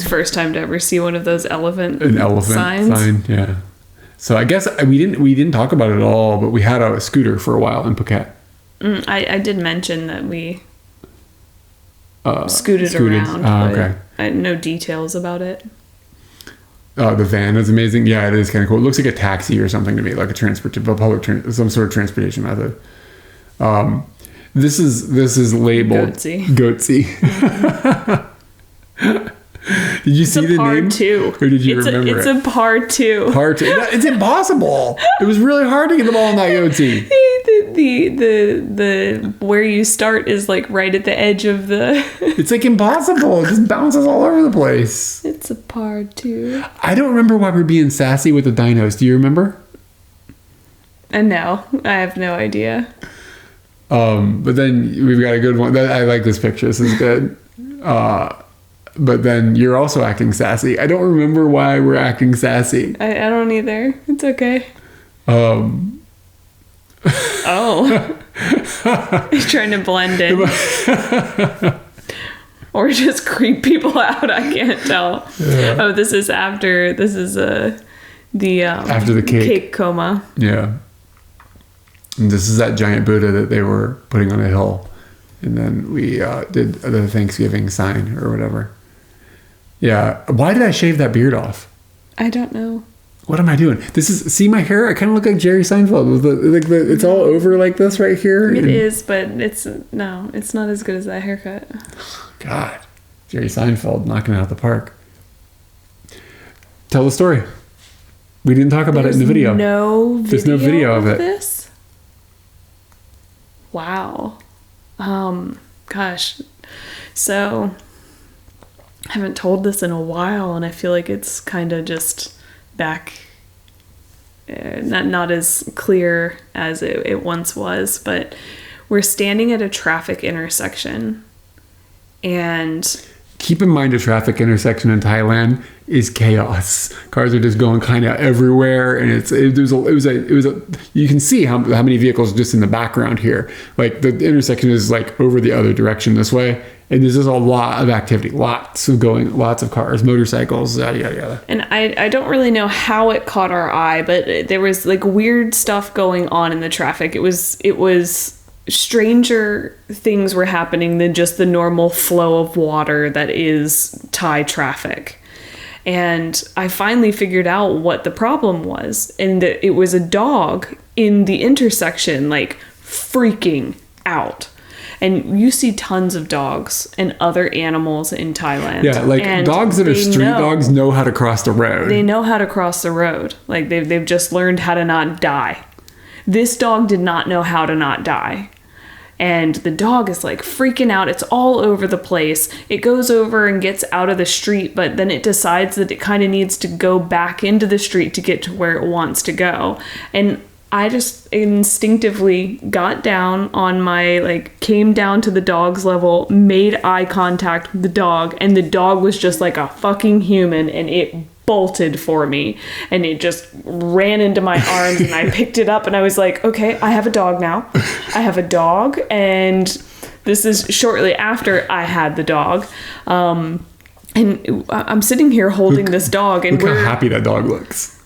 First time to ever see one of those elephant signs. sign, yeah. So I guess we didn't talk about it at all, but we had a scooter for a while in Phuket. I did mention that we scooted around, but okay. I had no details about it. The van is amazing. Yeah, it is kind of cool. It looks like a taxi or something to me, like some sort of transportation method. This is labeled Goatsy. Did you see the name? Two. Or did you remember it? It's a par 2. Par 2. It's impossible. It was really hard to get them all on that Goatsy. The where you start is like right at the edge of the. It's like impossible. It just bounces all over the place. It's a par 2. I don't remember why we're being sassy with the dinos. Do you remember? No, I have no idea. But then we've got a good one. I like this picture. This is good. But then you're also acting sassy. I don't remember why we're acting sassy. I don't either. It's okay. He's trying to blend in. Or just creep people out. I can't tell. Yeah. Oh, this is after the cake coma. Yeah. And this is that giant Buddha that they were putting on a hill. And then we did the Thanksgiving sign or whatever. Yeah. Why did I shave that beard off? I don't know. What am I doing? See my hair? I kind of look like Jerry Seinfeld. It's all over like this right here. It is, but it's not as good as that haircut. God. Jerry Seinfeld knocking it out the park. Tell the story. We didn't talk about it in the video. There's no video of it. This? Wow. Gosh. So I haven't told this in a while, and I feel like it's kind of just back, not as clear as it once was, but we're standing at a traffic intersection, and keep in mind a traffic intersection in Thailand is chaos. Cars are just going kind of everywhere, and it was a you can see how many vehicles just in the background here. Like the intersection is like over the other direction this way, and there's just a lot of activity, lots of cars, motorcycles, yada yada yada. And I don't really know how it caught our eye, but there was like weird stuff going on in the traffic. It was stranger things were happening than just the normal flow of water that is Thai traffic. And I finally figured out what the problem was, and that it was a dog in the intersection, like freaking out. And you see tons of dogs and other animals in Thailand. Yeah, like dogs that are street dogs know how to cross the road. They know how to cross the road. Like they've just learned how to not die. This dog did not know how to not die. And the dog is like freaking out. It's all over the place. It goes over and gets out of the street, but then it decides that it kind of needs to go back into the street to get to where it wants to go. And I just instinctively got down on came down to the dog's level, made eye contact with the dog, and the dog was just like a fucking human, and it bolted for me, and it just ran into my arms, and I picked it up, and I was like, okay, I have a dog now. I have a dog, and this is shortly after I had the dog. And I'm sitting here holding this dog, and look how happy that dog looks.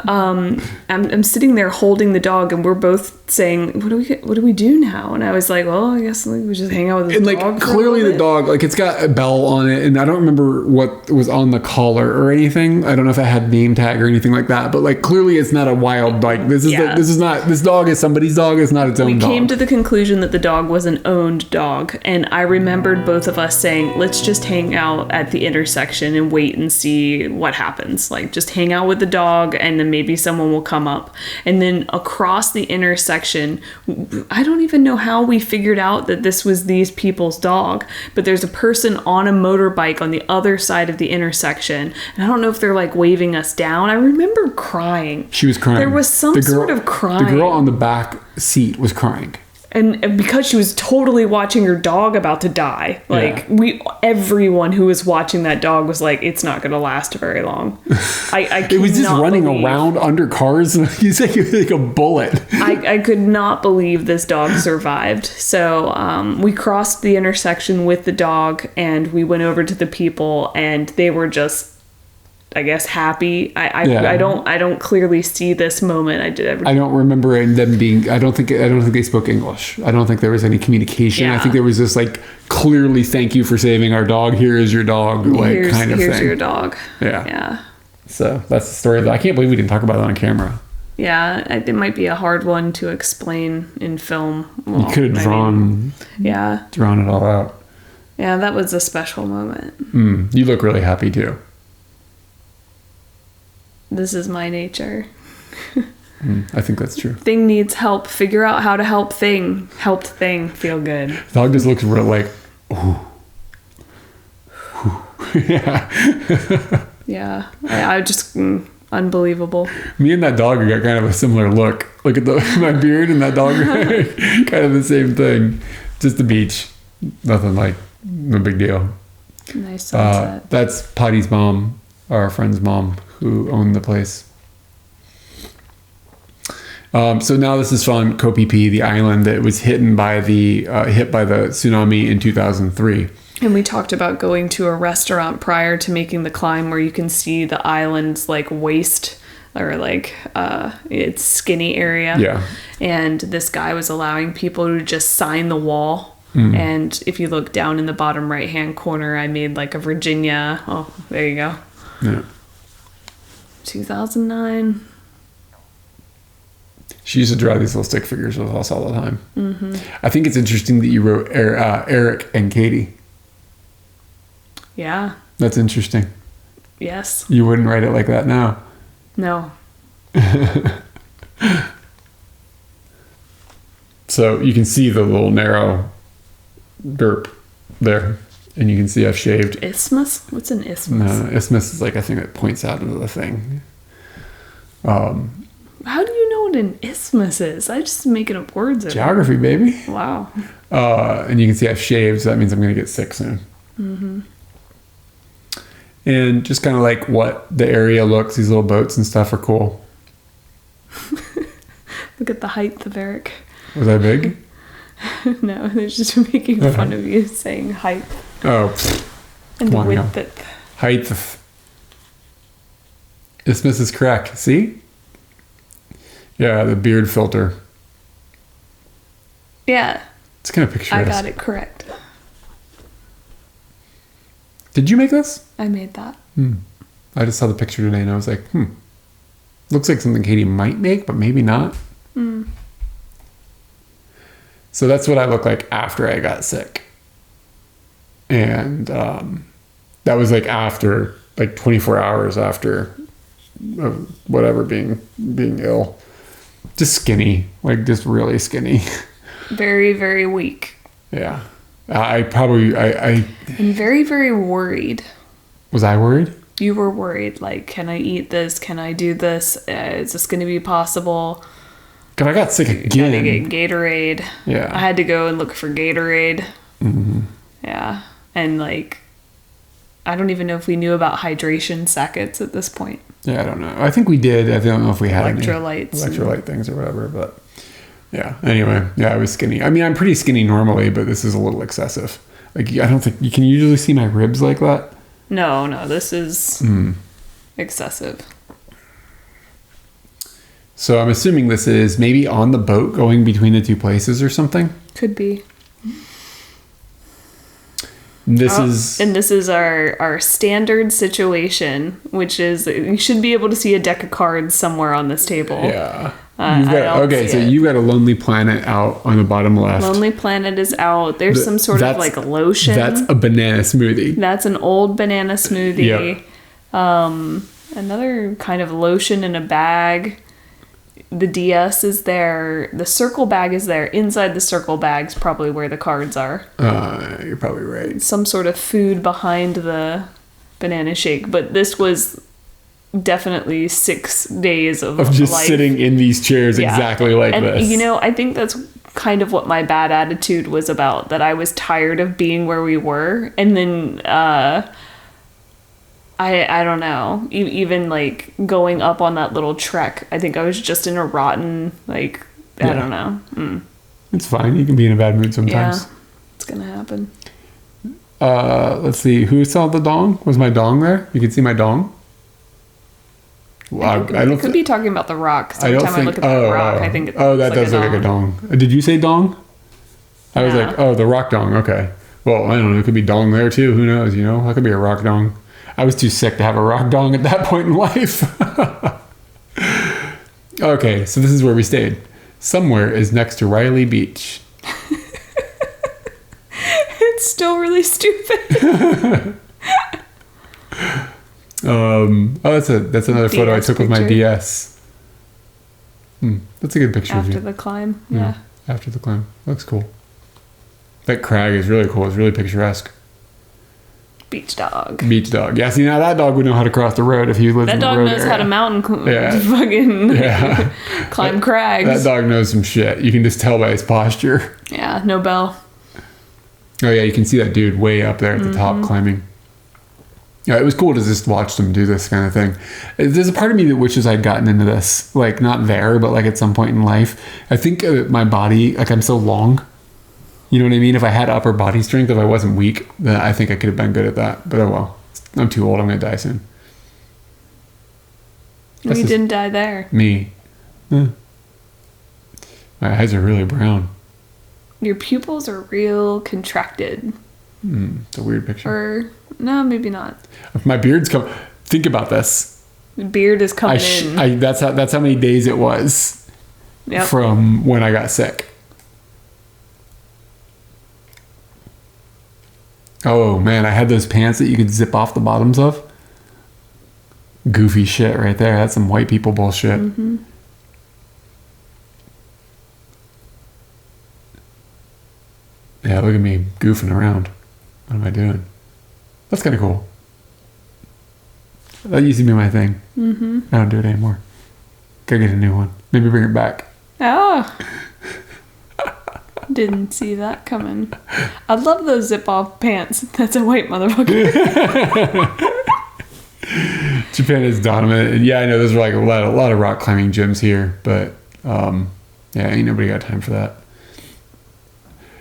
I'm sitting there holding the dog, and we're both saying, what do we do now? And I was like, well, I guess we just hang out with the dog. And clearly the dog, it's got a bell on it, and I don't remember what was on the collar or anything. I don't know if it had name tag or anything like that, but clearly it's not a wild, this dog is somebody's dog. It's not its own dog. We came to the conclusion that the dog was an owned dog, and I remembered both of us saying, let's just hang out at the intersection and wait and see what happens. Just hang out with the dog, and then maybe someone will come up. And then across the intersection, I don't even know how we figured out that this was these people's dog, but there's a person on a motorbike on the other side of the intersection, and I don't know if they're waving us down. I remember crying. She was crying. There was sort of crying. The girl on the back seat was crying. And because she was totally watching her dog about to die. Everyone who was watching that dog was like, it's not going to last very long. It was just running around under cars. You say it was like a bullet. I could not believe this dog survived. So we crossed the intersection with the dog, and we went over to the people, and they were just I guess happy. I Yeah. I don't clearly see this moment. I don't remember them being. I don't think they spoke English. I don't think there was any communication. I Yeah. think there was this like clearly, thank you for saving our dog. Here is your dog, like kind of here's thing. your dog. Yeah. Yeah. So that's the story. I can't believe we didn't talk about it on camera. Yeah, it might be a hard one to explain in film. Well, You could have drawn it all out. Yeah, that was a special moment. You look really happy too. This is my nature. I think that's true. Thing needs help. Figure out how to help thing. Helped thing. Feel good. Dog just looks real like, ooh. Yeah. Yeah. I just unbelievable. Me and that dog got kind of a similar look. Look at my beard and that dog, kind of the same thing. Just the beach. Nothing like, no big deal. Nice sunset. That's Patty's mom, our friend's mom, who owned the place. So now this is on Koh Phi Phi, the island that was hit by the tsunami in 2003. And we talked about going to a restaurant prior to making the climb where you can see the island's like waist or like its skinny area. Yeah. And this guy was allowing people to just sign the wall. And if you look down in the bottom right hand corner, I made like a Virginia. Oh, there you go. Yeah. 2009. She used to draw these little stick figures with us all the time. I think it's interesting that you wrote Eric and Katie. Yeah. That's interesting. Yes. You wouldn't write it like that now. No. So you can see the little narrow derp there, and you can see I've shaved. Isthmus? What's an isthmus? No, isthmus is like a thing that points out into the thing. How do you know what an isthmus is? I just making up words. Geography, baby. Wow. And you can see I've shaved, so that means I'm going to get sick soon. And just kind of like what the area looks, these little boats and stuff are cool. Look at the height of Eric. Was I big? No, they're just making fun of you saying height Oh, and come on now. width. It. Height. Isthmus is correct. See? Yeah, the beard filter. Yeah, It's kind of picturesque. I got it correct. Did you make this? I made that. I just saw the picture today and I was like, looks like something Katie might make, but maybe not. So that's what I look like after I got sick. And that was like after, like 24 hours after whatever being ill. Just skinny, like just really skinny. Very, very weak. Yeah. I and very, very worried. Was I worried? You were worried, like, can I eat this? Can I do this? Is this going to be possible? Because I got sick Gotta again. get Gatorade. Yeah. I had to go and look for Gatorade. Yeah. And, like, I don't even know if we knew about hydration sackets at this point. Yeah, I don't know. I think we did. I don't know if we had Electrolytes. any electrolyte things or whatever, but yeah. Anyway, yeah, I was skinny. I mean, I'm pretty skinny normally, but this is a little excessive. Like, I don't think you can usually see my ribs like that. No, this is excessive. So I'm assuming this is maybe on the boat going between the two places or something. Could be. This is our standard situation, which is you should be able to see a deck of cards somewhere on this table. Yeah. So you got a Lonely Planet out on the bottom left. Lonely Planet is out. There's some sort of like lotion. That's a banana smoothie. That's an old banana smoothie. Yep. Another kind of lotion in a bag. The DS is there. The circle bag is there. Inside the circle bag's probably where the cards are. You're probably right. Some sort of food behind the banana shake. But this was definitely 6 days of just life. Sitting in these chairs exactly like and, this. You know, I think that's kind of what my bad attitude was about. That I was tired of being where we were. And then... I don't know. Even like going up on that little trek, I think I was just in a rotten, like, I don't know. It's fine. You can be in a bad mood sometimes. Yeah, it's gonna happen. Let's see. Who saw the dong? Was my dong there? You can see my dong? I don't could be talking about the rock. So I every don't time think. I look at the rock, I think it's that like does look like a dong. Did you say dong? I was No. like, oh, the rock dong. Okay. Well, I don't know. It could be dong there too. Who knows? You know, that could be a rock dong. I was too sick to have a rock dong at that point in life. Okay, so this is where we stayed. Somewhere is next to Riley Beach. It's still really stupid. That's another photo I took with my picture. DS. That's a good picture of After you. the climb. Yeah. After the climb. Looks cool. That crag is really cool. It's really picturesque. Beach dog. Beach dog. Yeah, see, now that dog would know how to cross the road if he lived That in the dog road knows area. how to mountain fucking climb That crags. dog knows some shit. You can just tell by his posture. Yeah, no bell. Oh, yeah, you can see that dude way up there at the top climbing. Yeah, it was cool to just watch them do this kind of thing. There's a part of me that wishes I'd gotten into this. Like, not there, but like at some point in life. I think my body, like I'm so long. You know what I mean? If I had upper body strength, if I wasn't weak, then I think I could have been good at that. But oh well. I'm too old. I'm going to die soon. We didn't die there. Me. My eyes are really brown. Your pupils are real contracted. It's a weird picture. Or, no, maybe not. If my beard's come... Think about this. Beard is coming in. That's how many days it was Yep. from when I got sick. Oh man, I had those pants that you could zip off the bottoms of. Goofy shit right there. That's some white people bullshit. Yeah, look at me goofing around. What am I doing? That's kind of cool. That used to be my thing. I don't do it anymore. Gotta get a new one. Maybe bring it back. Oh. Didn't see that coming. I love those zip off pants. That's a white motherfucker. Japan is dominant. And yeah, I know there's like a lot of rock climbing gyms here, but yeah, ain't nobody got time for that.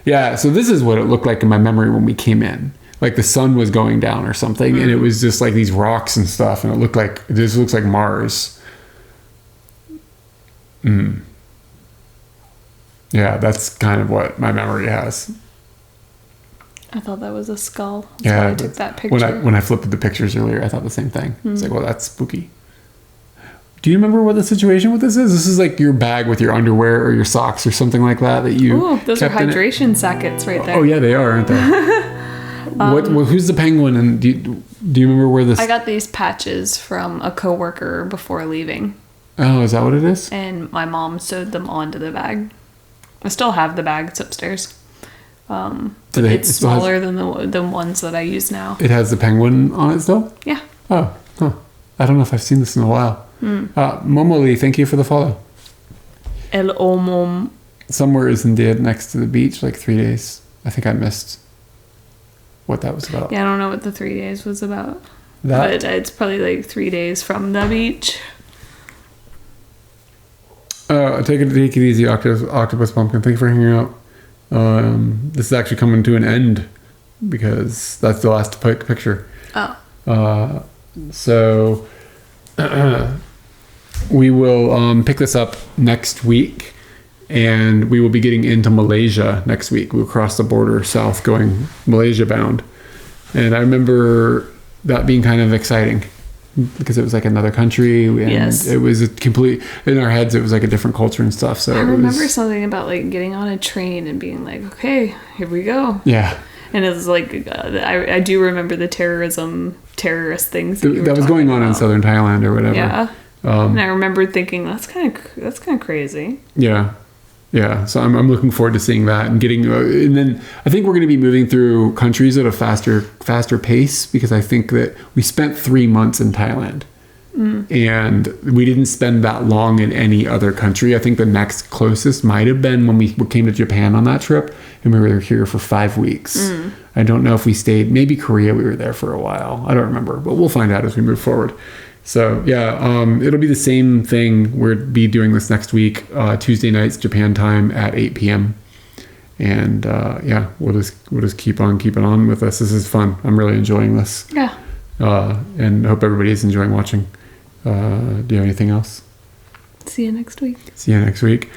Yeah, so this is what it looked like in my memory when we came in. Like the sun was going down or something, and it was just like these rocks and stuff, and this looks like Mars. Yeah, that's kind of what my memory has. I thought that was a skull. That's Yeah, why I took that picture. when I flipped the pictures earlier, I thought the same thing. It's like, well, that's spooky. Do you remember what the situation with this is? This is like your bag with your underwear or your socks or something like that you. Ooh, those are kept in it. hydration sackets right there. Oh yeah, they are, aren't they? Who's the penguin? And do you remember where this? I got these patches from a coworker before leaving, Oh, is that what it is? and my mom sewed them onto the bag. I still have the bag. It's upstairs. But it's it still has- smaller than the ones that I use now. It has the penguin on it still. Yeah. Oh, huh. I don't know if I've seen this in a while. Momoli, thank you for the follow. El Omom. Somewhere is indeed next to the beach, like 3 days. I think I missed what that was about. Yeah, I don't know what the 3 days was about. That But it's probably like 3 days from the beach. take it easy, Octopus Pumpkin. Thank you for hanging out. This is actually coming to an end because that's the last picture. Oh. So we will pick this up next week, and we will be getting into Malaysia next week. We'll cross the border south going Malaysia bound. And I remember that being kind of exciting because it was like another country, and Yes. it was a complete, in our heads it was like a different culture and stuff. So I it remember was, something about like getting on a train and being like, okay, here we go. yeah. And it was like, I do remember the terrorist things that, you were That was going talking on in about. southern Thailand or whatever. Yeah. And I remember thinking that's kind of crazy. Yeah. So I'm looking forward to seeing that and getting, and then I think we're going to be moving through countries at a faster pace, because I think that we spent 3 months in Thailand, and we didn't spend that long in any other country. I think the next closest might have been when we came to Japan on that trip, and we were here for 5 weeks. I don't know if we stayed, maybe Korea, we were there for a while. I don't remember, but we'll find out as we move forward. So yeah, it'll be the same thing. We'll be doing this next week, Tuesday nights Japan time at 8 p.m. And yeah, we'll just keep on keeping on with this. This is fun. I'm really enjoying this. Yeah. And hope everybody is enjoying watching. Do you have anything else? See you next week. See you next week.